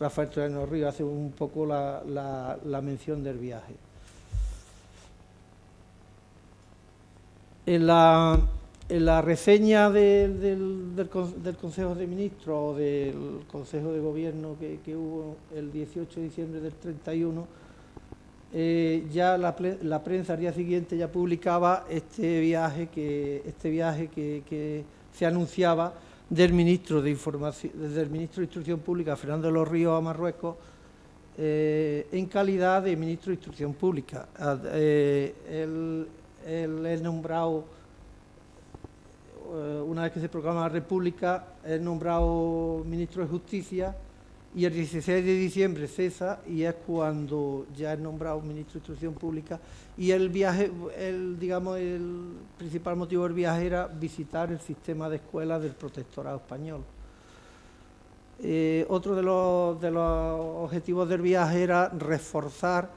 Speaker 4: Rafael Torreno Ríos, hace un poco la mención del viaje. En la reseña del Consejo de Ministros o del Consejo de Gobierno que hubo el 18 de diciembre del 31, ya la prensa al día siguiente ya publicaba este viaje que se anunciaba del ministro de Instrucción Pública, Fernando de los Ríos, a Marruecos, en calidad de ministro de Instrucción Pública. Él es nombrado, una vez que se proclama la República, es nombrado ministro de Justicia, y el 16 de diciembre cesa y es cuando ya es nombrado ministro de Instrucción Pública. Y el viaje, el principal motivo del viaje era visitar el sistema de escuelas del protectorado español. Otro de los objetivos del viaje era reforzar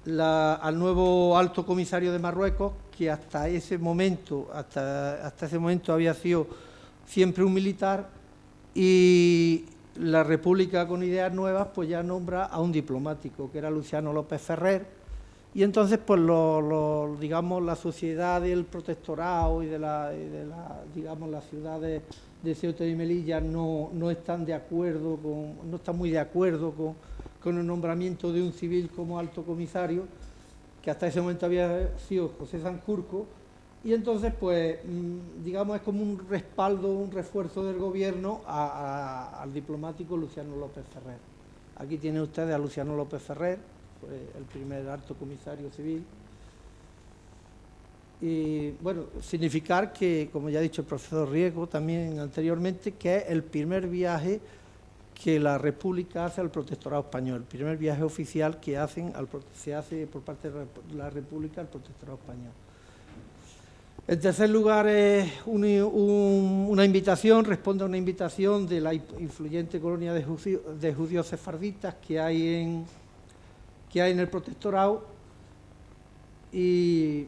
Speaker 4: al nuevo alto comisario de Marruecos, que hasta ese momento había sido siempre un militar, y la República, con ideas nuevas, pues ya nombra a un diplomático, que era Luciano López Ferrer. Y entonces, pues digamos, la sociedad del protectorado y de las ciudades de Ceuta y Melilla no están muy de acuerdo con el nombramiento de un civil como alto comisario, que hasta ese momento había sido José Sanjurjo. Y entonces, pues, digamos, es como un respaldo, un refuerzo del gobierno al diplomático Luciano López Ferrer. Aquí tienen ustedes a Luciano López Ferrer, fue el primer alto comisario civil. Y, bueno, significar que, como ya ha dicho el profesor Riesco también anteriormente, que es el primer viaje que la República hace al protectorado español, el primer viaje oficial que se hace por parte de la República al protectorado español. En tercer lugar, es una invitación, responde a una invitación de la influyente colonia de judíos sefarditas que hay en el protectorado. Y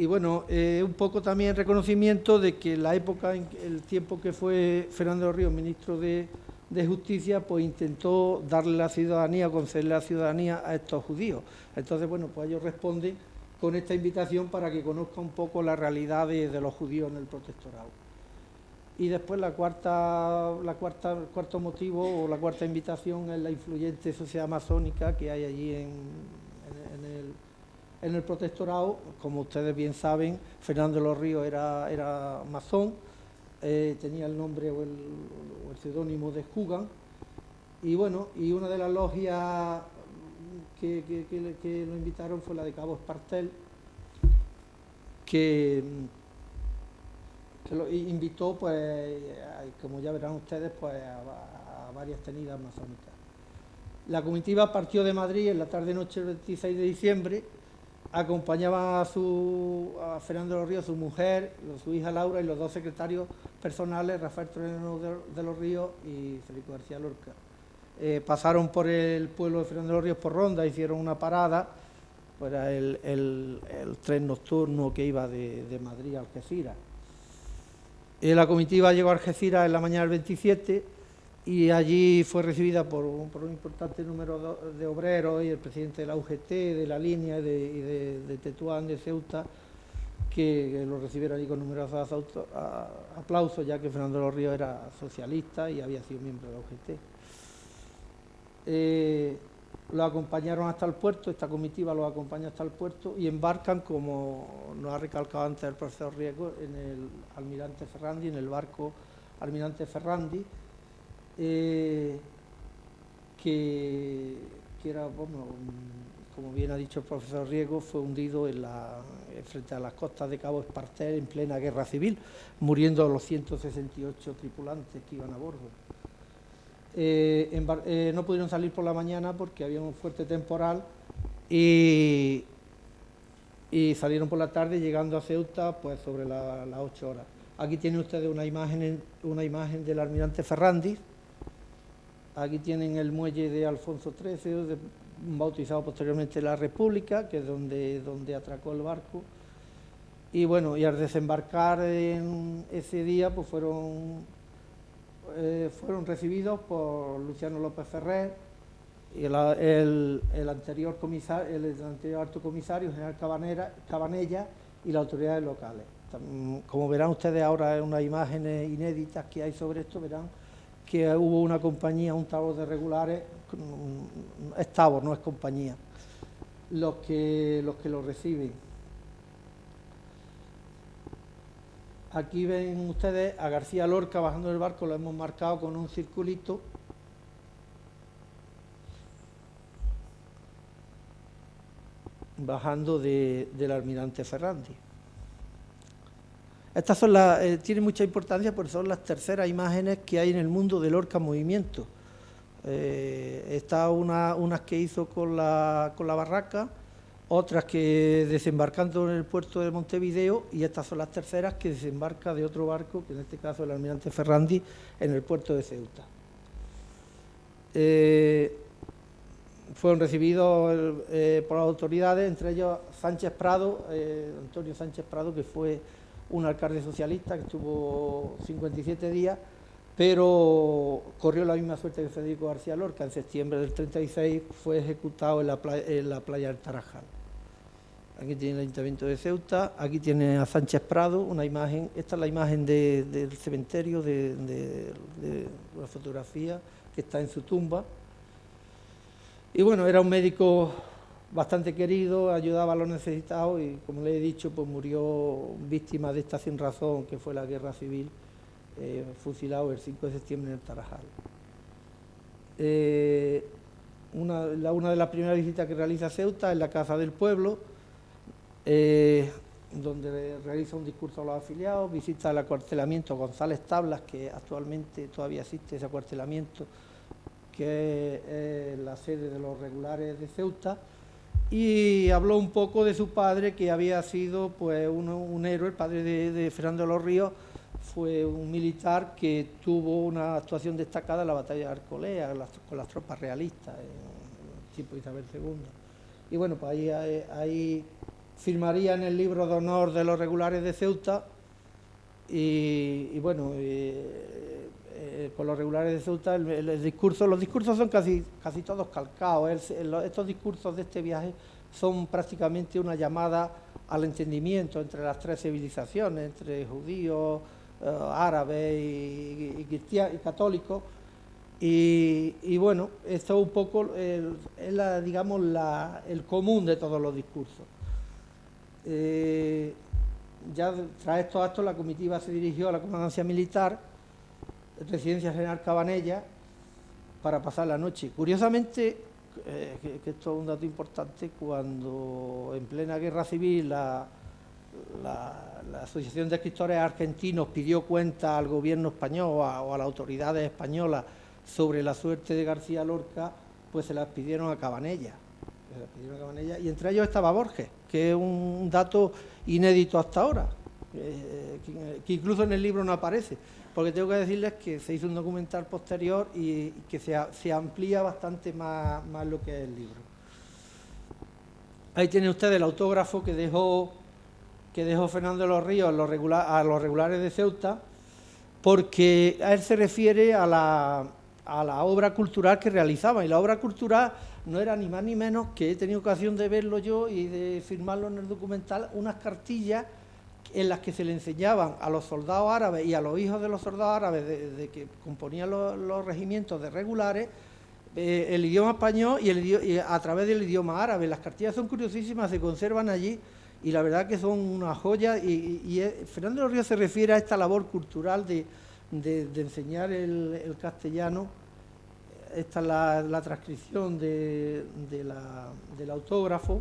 Speaker 4: bueno, un poco también reconocimiento de que la época, el tiempo que fue Fernando de los Ríos ministro de de Justicia, pues intentó darle la ciudadanía, concederle la ciudadanía a estos judíos. Entonces, bueno, pues ellos responden con esta invitación para que conozca un poco la realidad de los judíos en el protectorado. Y después el cuarto motivo o la cuarta invitación es la influyente sociedad masónica que hay allí en el protectorado. Como ustedes bien saben, Fernando de los Ríos era masón, tenía el nombre o el seudónimo de Jugan, y bueno, y una de las logias que lo invitaron fue la de Cabo Espartel, que lo invitó, pues, como ya verán ustedes, pues a varias tenidas masónicas. La comitiva partió de Madrid en la tarde-noche del 26 de diciembre, acompañaba a Fernando de los Ríos, su mujer, su hija Laura y los dos secretarios personales, Rafael Toreno de los Ríos y Federico García Lorca. Pasaron por el pueblo de Fernando de los Ríos por Ronda, hicieron una parada, pues era el tren nocturno que iba de Madrid a Algeciras. La comitiva llegó a Algeciras en la mañana del 27 y allí fue recibida por un importante número de obreros y el presidente de la UGT, de la línea y de Tetuán, de Ceuta, que lo recibieron allí con numerosos aplausos, ya que Fernando de los Ríos era socialista y había sido miembro de la UGT. Lo acompañaron hasta el puerto, esta comitiva los acompaña hasta el puerto y embarcan, como nos ha recalcado antes el profesor Riego, en el Almirante Ferrandi, en el barco Almirante Ferrandi, que era, bueno, como bien ha dicho el profesor Riego, fue hundido frente a las costas de Cabo Espartel en plena guerra civil, muriendo los 168 tripulantes que iban a bordo. No pudieron salir por la mañana porque había un fuerte temporal y salieron por la tarde, llegando a Ceuta pues sobre las 8 horas. Aquí tienen ustedes una imagen del Almirante Ferrandi. Aquí tienen el muelle de Alfonso XIII, bautizado posteriormente la República, que es donde atracó el barco. Y bueno, y al desembarcar en ese día, pues fueron recibidos por Luciano López Ferrer y el anterior alto comisario, general Cabanella, y las autoridades locales. Como verán ustedes ahora en unas imágenes inéditas que hay sobre esto, verán que hubo una compañía, un tabor de regulares, es tabor, no es compañía, los que lo reciben. Aquí ven ustedes a García Lorca bajando del barco, lo hemos marcado con un circulito. Bajando del Almirante Ferrandi. Estas son tienen mucha importancia porque son las terceras imágenes que hay en el mundo de Lorca en movimiento. Está unas que hizo con la barraca, otras que desembarcando en el puerto de Montevideo, y estas son las terceras que desembarca de otro barco, que en este caso el Almirante Ferrandi, en el puerto de Ceuta. Fueron recibidos por las autoridades, entre ellos Sánchez Prado, Antonio Sánchez Prado, que fue un alcalde socialista que estuvo 57 días, pero corrió la misma suerte que Federico García Lorca. En septiembre del 36 fue ejecutado en la playa del Tarajal. Aquí tiene el Ayuntamiento de Ceuta, aquí tiene a Sánchez Prado, una imagen, esta es la imagen del cementerio, de la fotografía que está en su tumba. Y bueno, era un médico bastante querido, ayudaba a los necesitados y, como le he dicho, pues murió víctima de esta sin razón, que fue la guerra civil, fusilado el 5 de septiembre en el Tarajal. Una de las primeras visitas que realiza Ceuta es la Casa del Pueblo, donde realiza un discurso a los afiliados, visita el acuartelamiento González Tablas, que actualmente todavía existe ese acuartelamiento, que es la sede de los regulares de Ceuta, y habló un poco de su padre, que había sido pues un héroe. El padre de Fernando de los Ríos fue un militar que tuvo una actuación destacada en la batalla de Arcolea con las tropas realistas en el tiempo de Isabel II. Y bueno, pues ahí firmaría en el libro de honor de los regulares de Ceuta y bueno, con los regulares de Ceuta los discursos son casi todos calcados. Estos discursos de este viaje son prácticamente una llamada al entendimiento entre las tres civilizaciones, entre judíos, árabes y católicos. Y bueno, esto es un poco digamos, el común de todos los discursos. Ya tras estos actos la comitiva se dirigió a la comandancia militar, Residencia General Cabanella, para pasar la noche. Curiosamente, que esto es un dato importante, cuando en plena guerra civil la Asociación de Escritores Argentinos pidió cuenta al gobierno español o a las autoridades españolas sobre la suerte de García Lorca, pues se las pidieron a Cabanella. Y entre ellos estaba Borges, que es un dato inédito hasta ahora, que incluso en el libro no aparece, porque tengo que decirles que se hizo un documental posterior y que se amplía bastante más lo que es el libro. Ahí tienen ustedes el autógrafo que dejó Fernando de los Ríos a los regulares de Ceuta, porque a él se refiere a la obra cultural que realizaba, y la obra cultural no era ni más ni menos que he tenido ocasión de verlo yo y de firmarlo en el documental, unas cartillas en las que se le enseñaban a los soldados árabes y a los hijos de los soldados árabes de que componían los regimientos de regulares, el idioma español y a través del idioma árabe. Las cartillas son curiosísimas, se conservan allí y la verdad que son una joya, y Fernando de los Ríos se refiere a esta labor cultural de enseñar el castellano. Esta es la transcripción del autógrafo.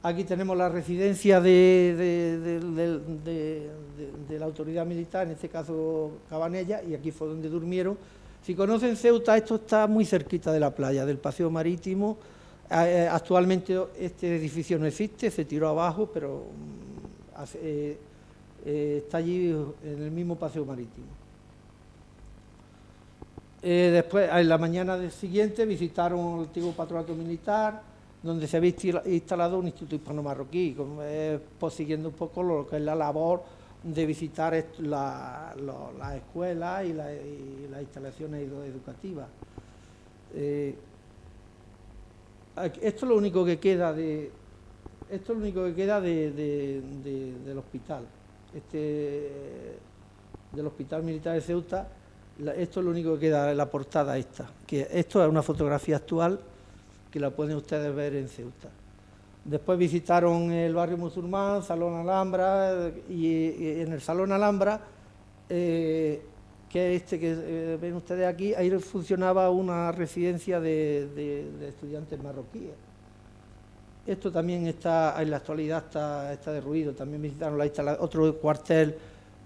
Speaker 4: Aquí tenemos la residencia de la autoridad militar, en este caso Cabanella, y aquí fue donde durmieron. Si conocen Ceuta, esto está muy cerquita de la playa, del paseo marítimo. Actualmente este edificio no existe, se tiró abajo, pero está allí en el mismo paseo marítimo. Después, en la mañana siguiente, visitaron el antiguo patronato militar, donde se había instalado un instituto hispano-marroquí, siguiendo un poco lo que es la labor de visitar las escuelas y las instalaciones educativas. Esto es lo único que queda del hospital, del Hospital Militar de Ceuta. Esto es lo único que queda, la portada esta, que esto es una fotografía actual que la pueden ustedes ver en Ceuta. Después visitaron el barrio musulmán, Salón Alhambra, y en el Salón Alhambra, que es que ven ustedes aquí, ahí funcionaba una residencia de estudiantes marroquíes. Esto también está, en la actualidad está derruido. También visitaron otro cuartel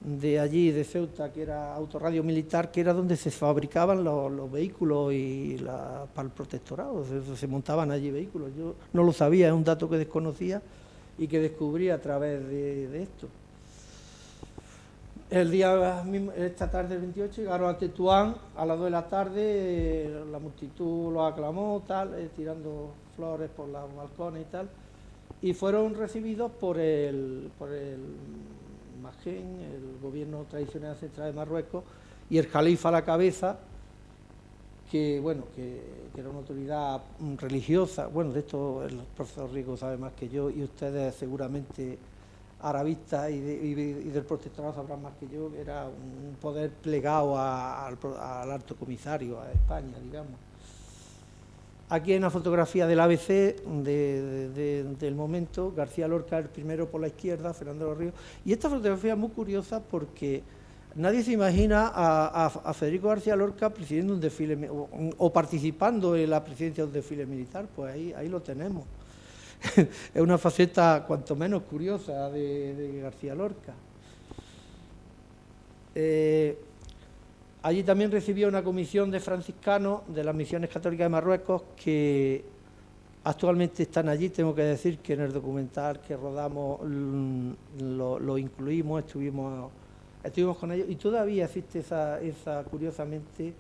Speaker 4: de allí, de Ceuta, que era Autorradio Militar, que era donde se fabricaban los vehículos para el protectorado, se montaban allí vehículos. Yo no lo sabía, es un dato que desconocía y que descubrí a través de esto. Esta tarde del 28 llegaron a Tetuán a las 2 de la tarde, la multitud los aclamó, tirando flores por los balcones y tal, y fueron recibidos por el Magén, el gobierno tradicional central de Marruecos, y el califa a la cabeza, que era una autoridad religiosa. Bueno, de esto el profesor Rico sabe más que yo, y ustedes seguramente arabistas y del protectorado sabrán más que yo. Era un poder plegado al alto comisario, a España, digamos. Aquí hay una fotografía del ABC del momento, García Lorca el primero por la izquierda, Fernando de los Ríos, y esta fotografía es muy curiosa porque nadie se imagina a Federico García Lorca presidiendo un desfile o participando en la presidencia de un desfile militar. Pues ahí lo tenemos. Es una faceta cuanto menos curiosa de García Lorca. Allí también recibió una comisión de franciscanos de las misiones católicas de Marruecos que actualmente están allí. Tengo que decir que en el documental que rodamos lo incluimos, estuvimos con ellos, y todavía existe esa curiosamente,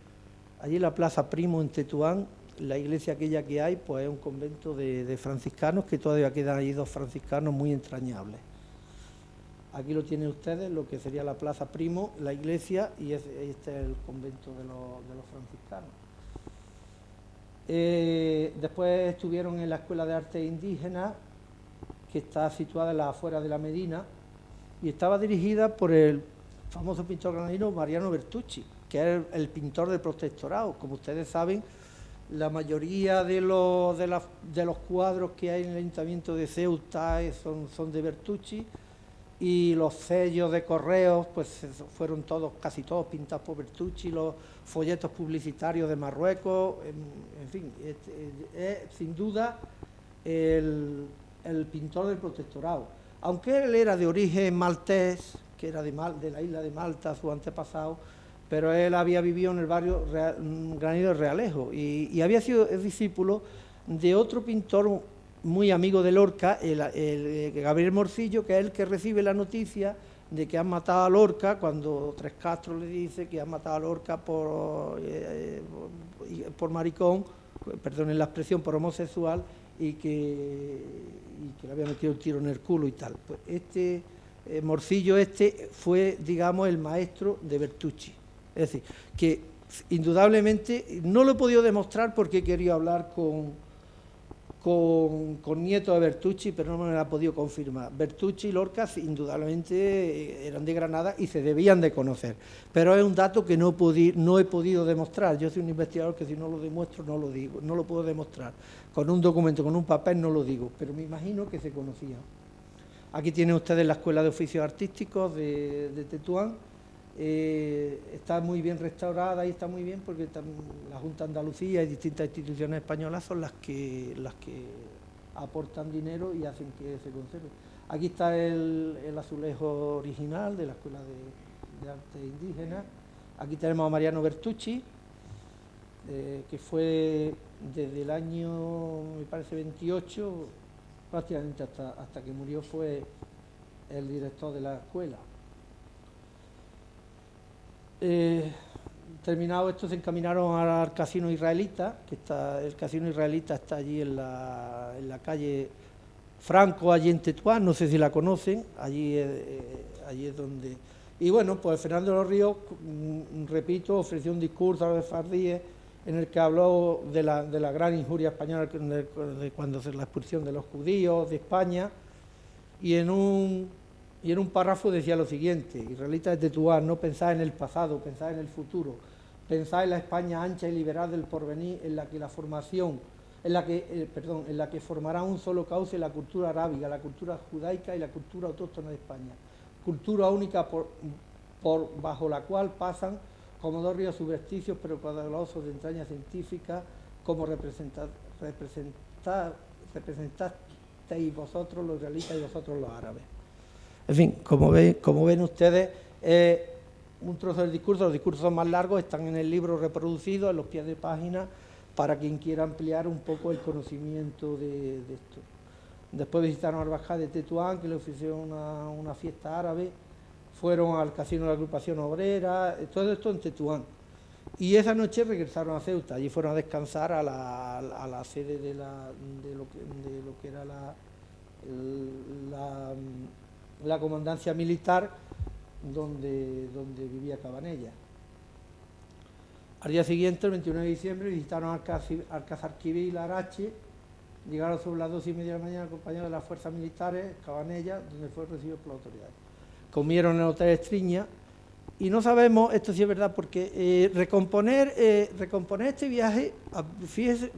Speaker 4: allí en la Plaza Primo en Tetuán, la iglesia aquella que hay, pues es un convento de franciscanos, que todavía quedan allí 2 franciscanos muy entrañables. Aquí lo tienen ustedes, lo que sería la Plaza Primo, la iglesia, y este es el convento de los franciscanos. Después estuvieron en la Escuela de Arte Indígena, que está situada en las afueras de la Medina, y estaba dirigida por el famoso pintor granadino Mariano Bertucci, que es el pintor del protectorado. Como ustedes saben, la mayoría de los cuadros que hay en el Ayuntamiento de Ceuta son de Bertucci, y los sellos de correos pues fueron casi todos pintados por Bertucci, los folletos publicitarios de Marruecos, en fin, es sin duda el pintor del protectorado. Aunque él era de origen maltés, que era de la isla de Malta, su antepasado, pero él había vivido en el barrio granadino de Realejo y había sido discípulo de otro pintor muy amigo de Lorca, el Gabriel Morcillo, que es el que recibe la noticia de que han matado a Lorca, cuando Tres Castro le dice que han matado a Lorca por maricón, perdonen la expresión, por homosexual, y que le había metido un tiro en el culo y tal. Pues Morcillo fue, digamos, el maestro de Bertucci. Es decir, que indudablemente no lo he podido demostrar porque he querido hablar con nietos de Bertucci, pero no me lo ha podido confirmar. Bertucci y Lorca indudablemente eran de Granada y se debían de conocer, pero es un dato que no he podido demostrar. Yo soy un investigador que si no lo demuestro no lo digo, no lo puedo demostrar. Con un documento, con un papel no lo digo, pero me imagino que se conocían. Aquí tienen ustedes la Escuela de Oficios Artísticos de Tetuán. Está muy bien restaurada y está muy bien porque la Junta de Andalucía y distintas instituciones españolas son las que aportan dinero y hacen que se conserve. Aquí está el azulejo original de la Escuela de Arte Indígena. Aquí tenemos a Mariano Bertucci, que fue desde el año, me parece, 28, prácticamente hasta que murió, fue el director de la escuela. Terminado esto, se encaminaron al casino israelita, el casino israelita está allí en la calle Franco, allí en Tetuán, no sé si la conocen, allí es donde... Y bueno, pues Fernando de los Ríos, repito, ofreció un discurso a los sefardíes en el que habló de la gran injuria española de cuando se la expulsión de los judíos de España, y en un párrafo decía lo siguiente: israelitas de Tetuán, no pensáis en el pasado, pensáis en el futuro, pensáis en la España ancha y liberal del porvenir, en la que formará un solo cauce la cultura arábiga, la cultura judaica y la cultura autóctona de España, cultura única bajo la cual pasan como dos ríos subversivos pero caudalosos de entraña científica, como representasteis vosotros los israelitas y vosotros los árabes. En fin, como ven ustedes, un trozo del discurso. Los discursos son más largos, están en el libro reproducidos, en los pies de página, para quien quiera ampliar un poco el conocimiento de esto. Después visitaron al Bajá de Tetuán, que le ofrecieron una fiesta árabe, fueron al casino de la agrupación obrera, todo esto en Tetuán. Y esa noche regresaron a Ceuta, allí fueron a descansar a la sede de lo que era la comandancia militar donde vivía Cabanella. Al día siguiente, el 29 de diciembre, visitaron Alcazarquivir y Larache, llegaron sobre las 2:30 de la mañana acompañados de las fuerzas militares, Cabanella, donde fue recibido por las autoridades. Comieron en el Hotel Estriña, y no sabemos, esto sí es verdad, porque recomponer este viaje, fíjense,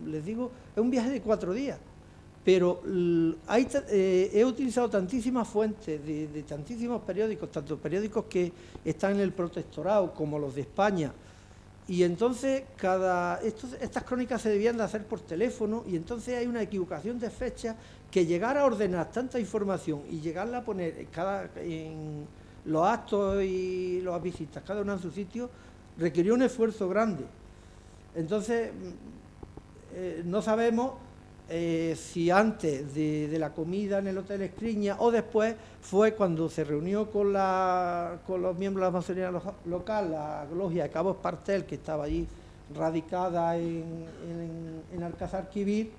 Speaker 4: les digo, es un viaje de 4 días. Pero he utilizado tantísimas fuentes de tantísimos periódicos, tanto periódicos que están en el protectorado como los de España, y entonces estas crónicas se debían de hacer por teléfono, y entonces hay una equivocación de fechas que llegar a ordenar tanta información y llegarla a poner en los actos y las visitas, cada uno en su sitio, requirió un esfuerzo grande. Entonces, no sabemos si antes de la comida en el Hotel Escriña o después fue cuando se reunió con los miembros de la masonería local, la logia de Cabo Espartel, que estaba allí radicada en Alcazarquivir,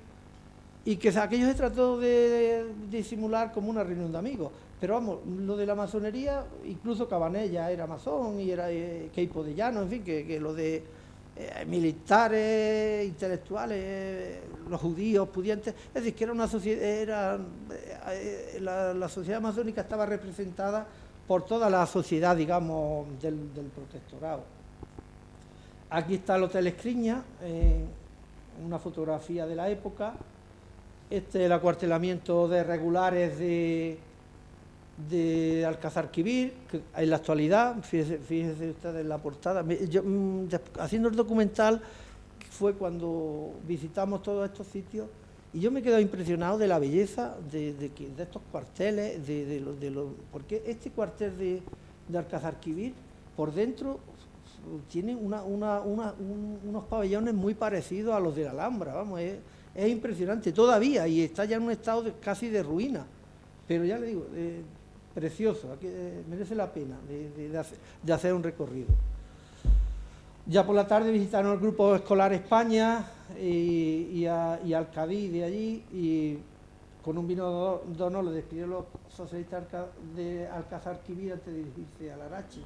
Speaker 4: y que aquello se trató de disimular como una reunión de amigos. Pero vamos, lo de la masonería, incluso Cabanella era masón y era Queipo de Llano, en fin, que lo de militares, intelectuales, los judíos, pudientes, es decir, que era una sociedad, la sociedad masónica estaba representada por toda la sociedad, digamos, del protectorado. Aquí está el Hotel Escriña, una fotografía de la época. Este es el acuartelamiento de regulares de Alcázar-Quibir, que en la actualidad, fíjense ustedes en la portada. Haciendo el documental fue cuando visitamos todos estos sitios y yo me he quedado impresionado de la belleza de estos cuarteles, porque este cuartel de Alcázar-Quibir por dentro tiene unos pabellones muy parecidos a los de la Alhambra, vamos, es impresionante todavía y está ya en un estado casi de ruina, pero ya le digo, precioso, merece la pena de hacer un recorrido. Ya por la tarde visitaron el grupo escolar España y al Cadí de allí, y con un vino de honor le despidieron los socialistas de Alcázar-Quibir antes de dirigirse al Larache.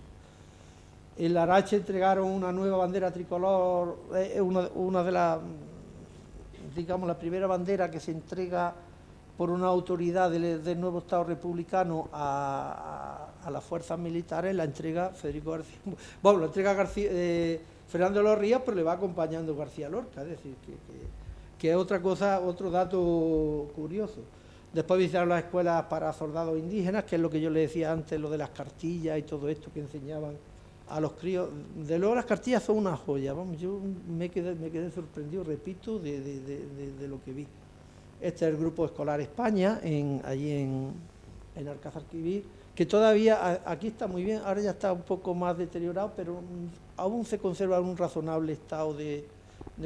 Speaker 4: En Larache entregaron una nueva bandera tricolor, una de las, digamos, la primera bandera que se entrega por una autoridad del nuevo Estado republicano a las fuerzas militares, la entrega Federico García, bueno, la entrega Fernando de los Ríos, pero le va acompañando García Lorca, es decir, que es otra cosa, otro dato curioso. Después visitaron las escuelas para soldados indígenas, que es lo que yo le decía antes, lo de las cartillas y todo esto que enseñaban a los críos. De luego las cartillas son una joya, vamos, yo me quedé sorprendido, repito, de lo que vi. Este es el grupo escolar España, allí en Alcázar-Quibir, que todavía aquí está muy bien, ahora ya está un poco más deteriorado, pero aún se conserva en un razonable estado de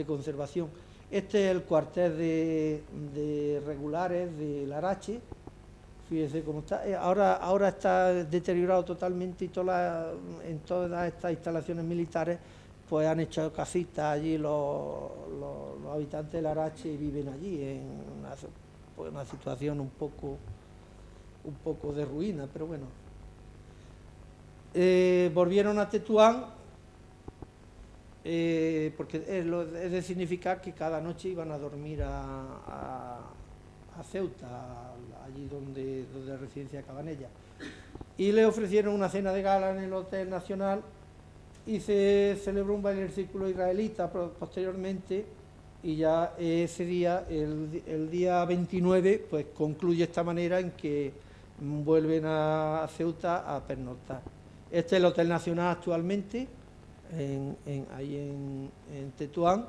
Speaker 4: conservación. Este es el cuartel de regulares de Larache, fíjese cómo está. Ahora está deteriorado totalmente y en todas estas instalaciones militares pues han hecho casitas allí los habitantes de Larache y viven allí en una situación un poco de ruina, pero bueno. Volvieron a Tetuán, porque es de significar que cada noche iban a dormir a Ceuta, allí donde la residencia Cabanella, y le ofrecieron una cena de gala en el Hotel Nacional y se celebró un baile del círculo israelita posteriormente, y ya ese día, el día 29, pues concluye de esta manera en que vuelven a Ceuta a pernoctar. Este es el Hotel Nacional actualmente, ahí en Tetuán.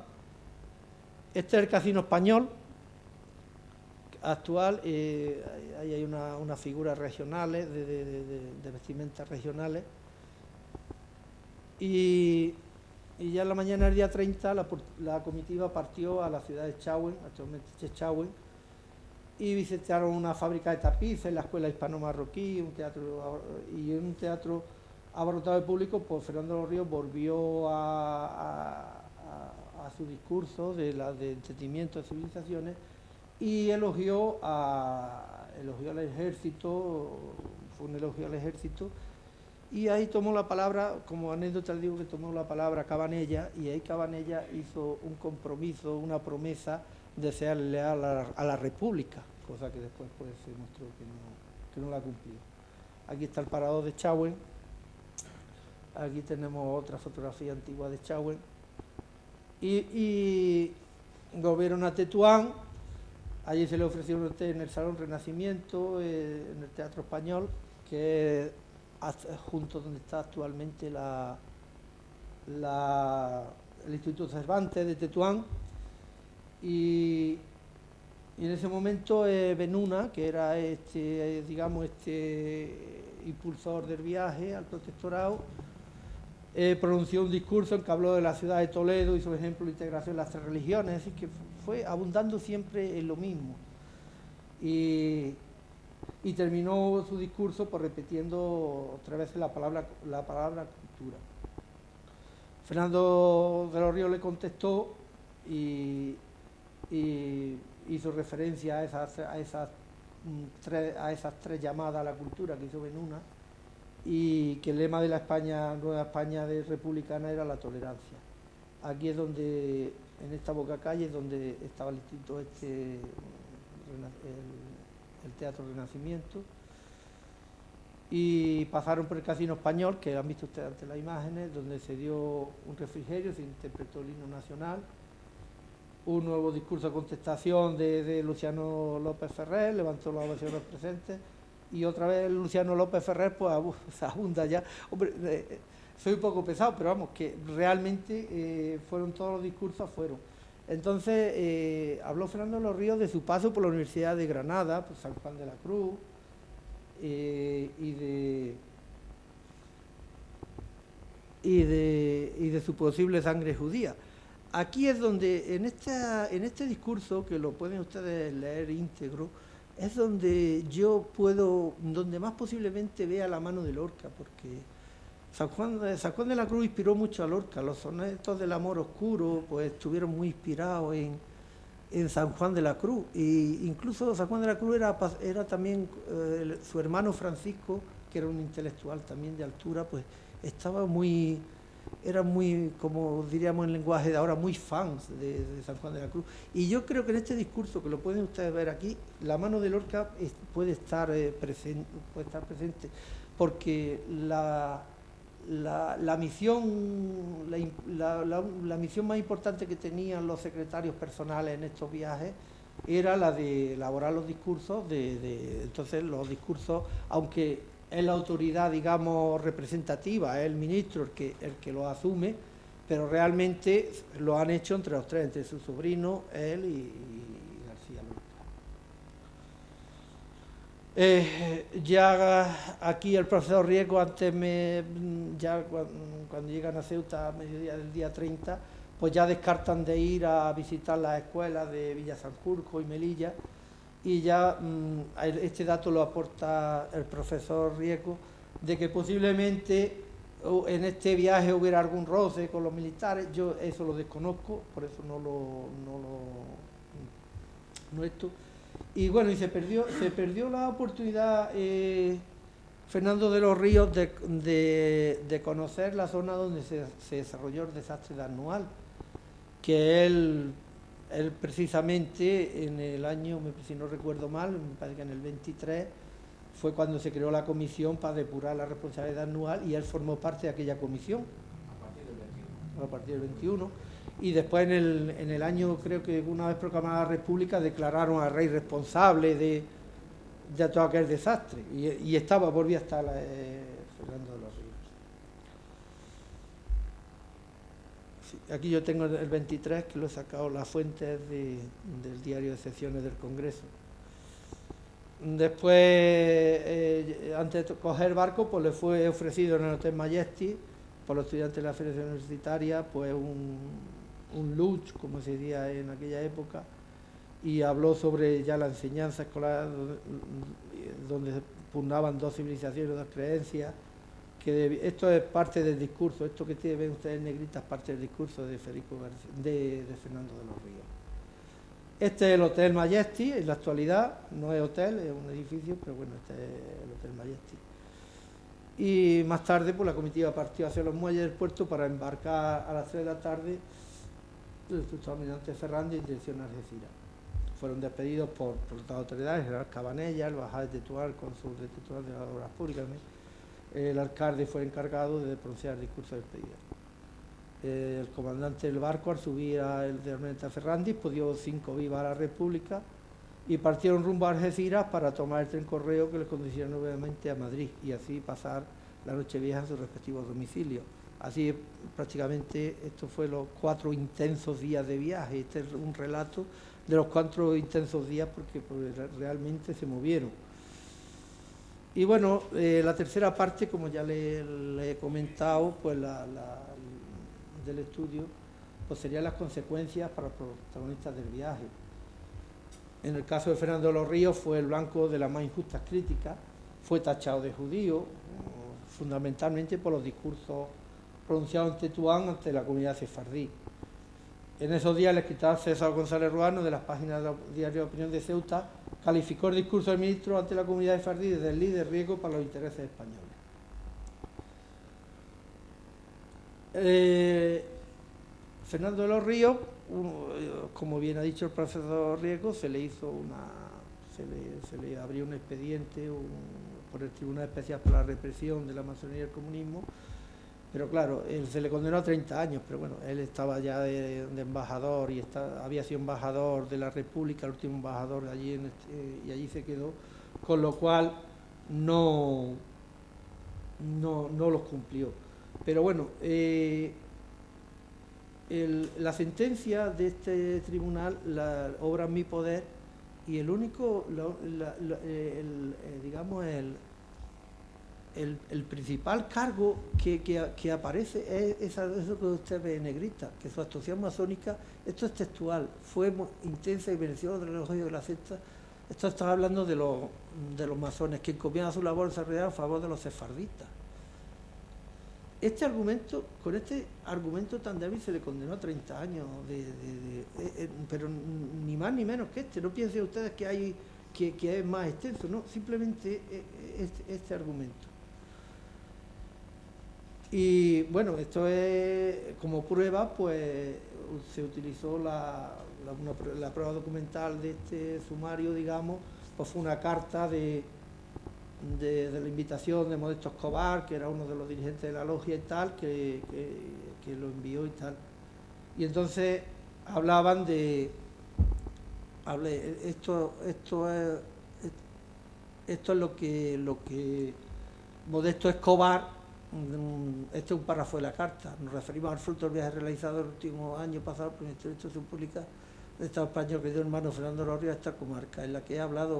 Speaker 4: Este es el Casino Español actual, ahí hay unas figuras regionales, de vestimentas regionales. Y ya en la mañana del día 30 la comitiva partió a la ciudad de Chauen, actualmente Chechagüe, y visitaron una fábrica de tapices, la escuela hispano-marroquí, un teatro abarrotado de público. Pues Fernando de los Ríos volvió a su discurso de entendimiento de civilizaciones y elogió al ejército, fue un elogio al ejército. Y ahí tomó la palabra, como anécdota digo que tomó la palabra Cabanella, y ahí Cabanella hizo un compromiso, una promesa de ser leal a la República, cosa que después pues, se mostró que no la cumplió. Aquí está el parador de Chauen, aquí tenemos otra fotografía antigua de Chauen, y volvieron a Tetuán. Allí se le ofreció un hotel en el Salón Renacimiento, en el Teatro Español, que es junto donde está actualmente el Instituto Cervantes de Tetuán, y en ese momento Benuna, que era digamos impulsor del viaje al protectorado, pronunció un discurso en que habló de la ciudad de Toledo y su ejemplo de integración de las tres religiones, es decir, que fue abundando siempre en lo mismo. Y terminó su discurso por repitiendo otra vez la palabra cultura. Fernando de los Ríos le contestó y hizo referencia a esas a esas tres llamadas a la cultura que hizo Benuna, y que el lema de la España, Nueva España republicana, era la tolerancia. Aquí es donde, en esta Boca Calle, es donde estaba el instituto el Teatro Renacimiento, y pasaron por el Casino Español, que han visto ustedes ante las imágenes, donde se dio un refrigerio, se interpretó el himno nacional, un nuevo discurso de contestación de Luciano López Ferrer, levantó la ovación a los presentes, y otra vez Luciano López Ferrer pues se abunda ya. Hombre, soy un poco pesado, pero vamos, que realmente fueron todos los discursos, fueron. Entonces habló Fernando de los Ríos de su paso por la Universidad de Granada, por San Juan de la Cruz, y de su posible sangre judía. Aquí es donde, en este discurso, que lo pueden ustedes leer íntegro, es donde yo puedo, donde más posiblemente vea la mano de Lorca, porque San Juan de la Cruz inspiró mucho a Lorca. Los sonetos del amor oscuro pues estuvieron muy inspirados en San Juan de la Cruz, e incluso San Juan de la Cruz era también su hermano Francisco, que era un intelectual también de altura, pues era muy, como diríamos en lenguaje de ahora, muy fans de San Juan de la Cruz. Y yo creo que en este discurso, que lo pueden ustedes ver aquí, la mano de Lorca puede estar presente, porque la misión más importante que tenían los secretarios personales en estos viajes era la de elaborar los discursos, entonces los discursos, aunque es la autoridad, digamos, representativa, es el ministro el que lo asume, pero realmente lo han hecho entre los tres, entre su sobrino, él y García Lorca. Ya aquí el profesor Riesgo, cuando llegan a Ceuta a mediodía del día 30, pues ya descartan de ir a visitar las escuelas de Villa Sanjurjo y Melilla, y ya este dato lo aporta el profesor Riesgo, de que posiblemente en este viaje hubiera algún roce con los militares. Yo eso lo desconozco, por eso no esto. Y bueno, y se perdió la oportunidad, Fernando de los Ríos, de conocer la zona donde se desarrolló el desastre de Arnual, que él precisamente en el año, si no recuerdo mal, me parece que en el 23, fue cuando se creó la comisión para depurar la responsabilidad anual, y él formó parte de aquella comisión. A partir del 21. Y después en el año, creo que una vez proclamada la República, declararon al rey responsable de todo aquel desastre. Y volvía a estar Fernando de los Ríos. Aquí yo tengo el 23, que lo he sacado las fuentes del diario de sesiones del Congreso. Después, antes de coger barco, pues le fue ofrecido en el Hotel Majesty, por los estudiantes de la Federación Universitaria, pues un lunch, como se decía en aquella época, y habló sobre ya la enseñanza escolar, donde pugnaban dos civilizaciones, dos creencias. Esto es parte del discurso, esto que ven ustedes en negrita es parte del discurso de Fernando de los Ríos. Este es el Hotel Majesty, en la actualidad, no es hotel, es un edificio, pero bueno, este es el Hotel Majesty. Y más tarde, pues la comitiva partió hacia los muelles del puerto para embarcar a las 3 de la tarde el almirante Ferrandi en dirección a Algeciras. Fueron despedidos por las autoridades, el general Cabanella, el bajá de Tetuán, el cónsul de Tetuán de las Obras Públicas. El alcalde fue encargado de pronunciar el discurso de despedida. El comandante del barco, al subir el de almirante Ferrandi, pues dio 5 vivas a la República, y partieron rumbo a Algeciras para tomar el tren correo que les conduciría nuevamente a Madrid, y así pasar la Nochevieja en sus respectivos domicilios. Así prácticamente esto fue los 4 intensos días de viaje. Este es un relato de los 4 intensos días porque realmente se movieron. Y bueno, la tercera parte, como ya le he comentado, pues del estudio, pues serían las consecuencias para los protagonistas del viaje. En el caso de Fernando de los Ríos fue el blanco de las más injustas críticas, fue tachado de judío, fundamentalmente por los discursos pronunciados en Tetuán ante la comunidad sefardí. En esos días el escritor César González Ruano, de las páginas del diario de Opinión de Ceuta, calificó el discurso del ministro ante la comunidad sefardí de desliz de riesgo para los intereses españoles. Fernando de los Ríos, como bien ha dicho el profesor Riesgo, se le abrió un expediente por el Tribunal Especial para la Represión de la Masonería y el Comunismo, pero claro, él se le condenó a 30 años, pero bueno, él estaba ya de embajador y había sido embajador de la República, el último embajador de allí, y allí se quedó, con lo cual no los cumplió. Pero bueno, la sentencia de este tribunal la obra en mi poder, y el único, digamos, el principal cargo que aparece es eso que usted ve en negrita, que su actuación masónica, esto es textual, fue intensa y mereció del elogio de la secta. Esto está hablando de los masones que encomiendan su labor desarrollada a favor de los sefardistas. Con este argumento tan débil se le condenó a 30 años, pero ni más ni menos que este. No piensen ustedes que es más extenso, no, simplemente este argumento. Y bueno, esto es como prueba, pues se utilizó la prueba documental de este sumario, digamos, pues fue una carta de la invitación de Modesto Escobar, que era uno de los dirigentes de la logia y tal, que lo envió y tal. Y entonces hablaban de... Esto es lo que Modesto Escobar, este es un párrafo de la carta, nos referimos al fruto del viaje realizado el último año pasado por el Ministerio de Instrucción Pública del Estado español que dio el hermano Fernando de los Ríos a esta comarca, en la que ha hallado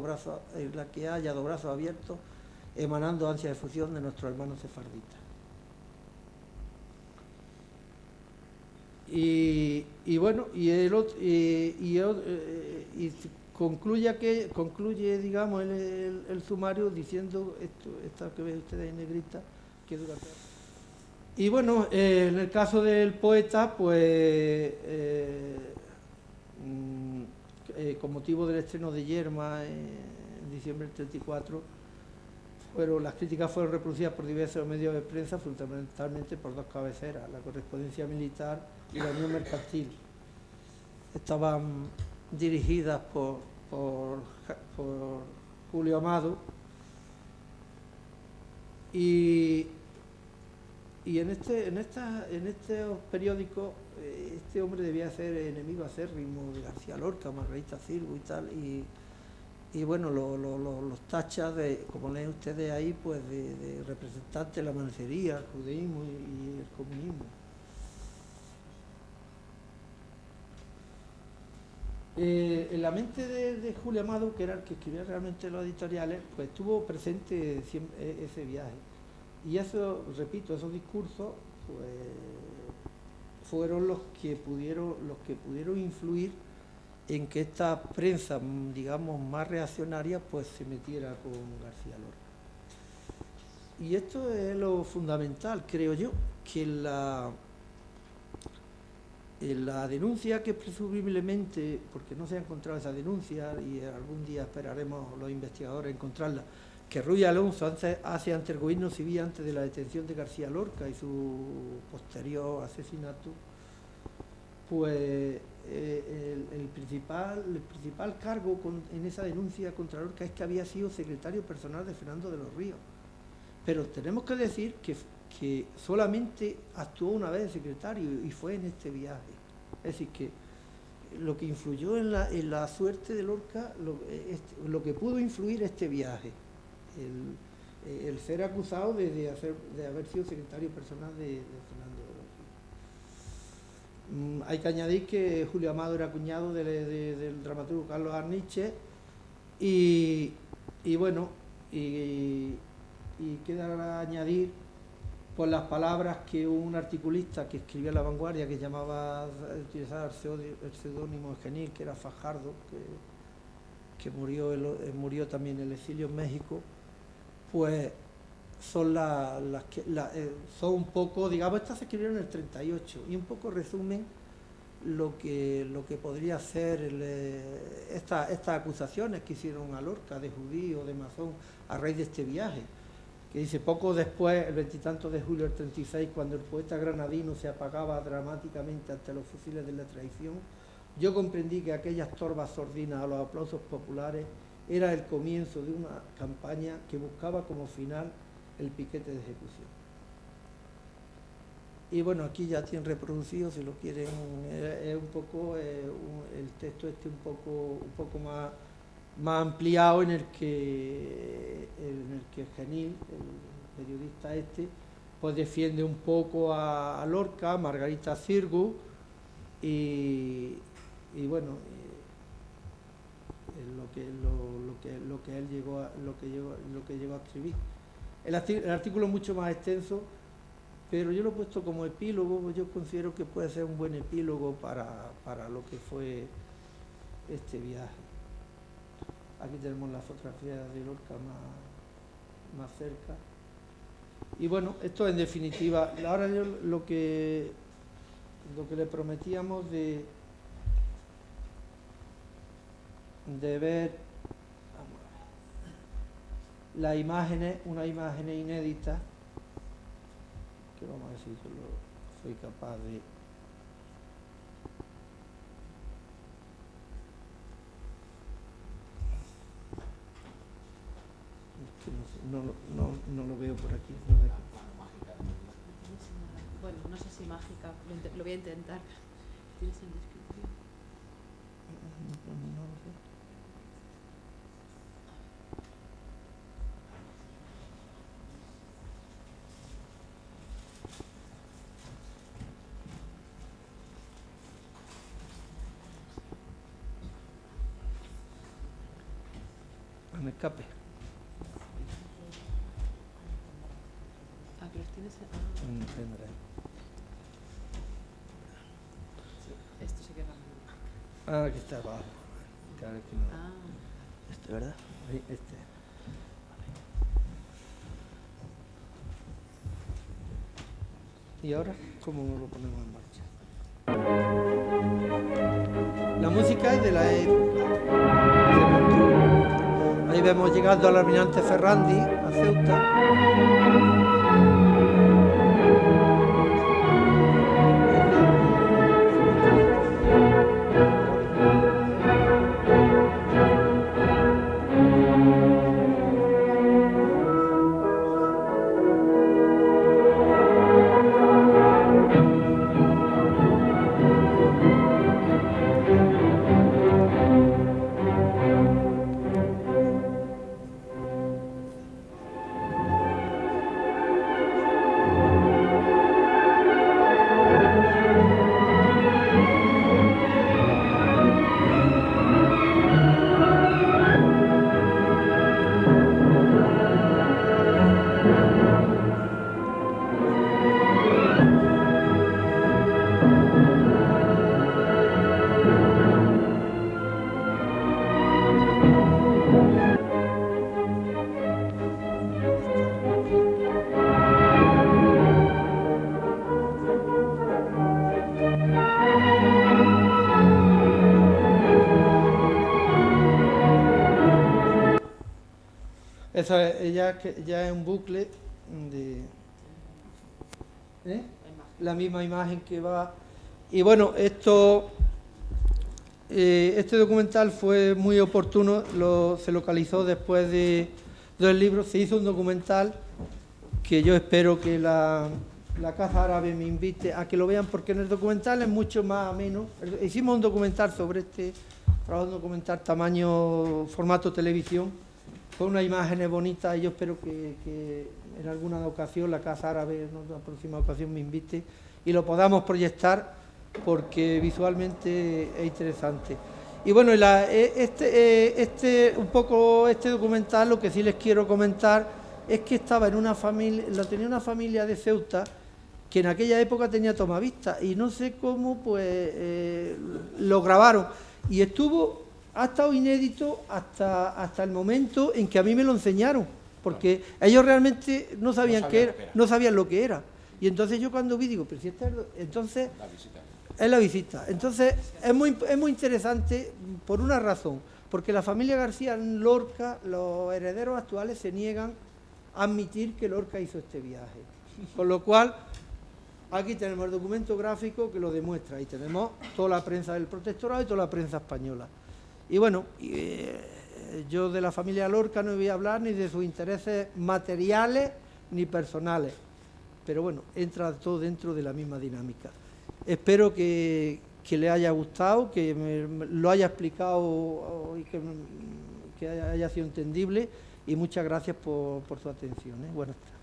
Speaker 4: brazos abiertos, emanando ansia de fusión de nuestros hermanos sefardistas. Y bueno, concluye, digamos, el sumario diciendo esto que ven ustedes en negrita, que durante... Y bueno, en el caso del poeta, pues con motivo del estreno de Yerma en diciembre del 34, las críticas fueron reproducidas por diversos medios de prensa, fundamentalmente por dos cabeceras, la Correspondencia Militar y la Unión Mercantil. Estaban dirigidas por Julio Amado, y en estos periódicos este hombre debía ser enemigo acérrimo de García Lorca, Margarita Cirgo y tal, y bueno, los tachas de, como leen ustedes ahí, pues de representantes de la masonería, el judaísmo y el comunismo. En la mente de Julio Amado, que era el que escribía realmente los editoriales, pues estuvo presente siempre ese viaje. Y eso, repito, esos discursos pues, fueron los que pudieron influir en que esta prensa, digamos, más reaccionaria, pues se metiera con García Lorca. Y esto es lo fundamental, creo yo, que la denuncia que presumiblemente, porque no se ha encontrado esa denuncia y algún día esperaremos los investigadores encontrarla, que Ruy Alonso hace ante el gobierno civil antes de la detención de García Lorca y su posterior asesinato, pues el principal cargo en esa denuncia contra Lorca es que había sido secretario personal de Fernando de los Ríos. Pero tenemos que decir que solamente actuó una vez de secretario y fue en este viaje. Es decir, que lo que influyó en la suerte de Lorca, lo que pudo influir este viaje, el ser acusado de haber sido secretario personal de Fernando de los Ríos. Hay que añadir que Julio Amado era cuñado del dramaturgo Carlos Arniche y bueno, y queda añadir por las palabras que un articulista que escribía en La Vanguardia, que utilizaba el seudónimo Genil, que era Fajardo, que murió también en el exilio en México, pues son son un poco, digamos, estas se escribieron en el 38 y un poco resumen lo que podría ser estas acusaciones que hicieron a Lorca de judío, de masón, a raíz de este viaje, que dice poco después, el 20 y tanto de julio del 36, cuando el poeta granadino se apagaba dramáticamente ante los fusiles de la traición, yo comprendí que aquellas torbas sordinas a los aplausos populares era el comienzo de una campaña que buscaba como final el piquete de ejecución. Y bueno, aquí ya tienen reproducido, si lo quieren, es un poco el texto un poco más ampliado, en el que Genil, el periodista pues defiende un poco a Lorca, a Margarita Xirgu, y bueno, lo que él llegó a escribir. El artículo es mucho más extenso, pero yo lo he puesto como epílogo. Yo considero que puede ser un buen epílogo para lo que fue este viaje. Aquí tenemos la fotografía de Lorca más cerca. Y bueno, esto en definitiva. Ahora yo lo que le prometíamos de ver, vamos a ver, las imágenes, unas imágenes inéditas, que vamos a ver si soy capaz de... No lo veo por aquí.
Speaker 1: Bueno, no sé si mágica, lo voy a intentar. ¿Tienes en descripción?
Speaker 4: No lo sé. Me escape.
Speaker 1: Ah, que los tienes. Esto sí que va.
Speaker 4: Aquí está abajo. Claro que no.
Speaker 1: Ah.
Speaker 4: Este, ¿verdad? Sí, este. ¿Y ahora cómo lo ponemos en marcha? La música es de la época. Ahí vemos llegando al almirante Ferrandi, a Ceuta. Eso es, ya es un bucle de la misma imagen que va. Y bueno, este documental fue muy oportuno, se localizó después del libro, se hizo un documental que yo espero que la Caza Árabe me invite a que lo vean, porque en el documental es mucho más ameno. Hicimos un documental sobre un documental tamaño, formato televisión, con unas imágenes bonitas, y yo espero que en alguna ocasión la Caza Árabe, en una próxima ocasión, me invite y lo podamos proyectar, porque visualmente es interesante. Y bueno, un poco este documental, lo que sí les quiero comentar es que estaba en una familia, lo tenía una familia de Ceuta que en aquella época tenía tomavistas, y no sé cómo pues lo grabaron, y ha estado inédito hasta el momento en que a mí me lo enseñaron, porque ellos realmente no sabían qué era, no sabían lo que era. Y entonces yo cuando vi, digo, pero si entonces Es la visita. Entonces, es muy interesante por una razón, porque la familia García Lorca, los herederos actuales se niegan a admitir que Lorca hizo este viaje. Con lo cual, aquí tenemos el documento gráfico que lo demuestra. Ahí tenemos toda la prensa del protectorado y toda la prensa española. Y bueno, yo de la familia Lorca no voy a hablar ni de sus intereses materiales ni personales, pero bueno, entra todo dentro de la misma dinámica. Espero que le haya gustado, que me lo haya explicado y que haya sido entendible, y muchas gracias por su atención. Buenas tardes.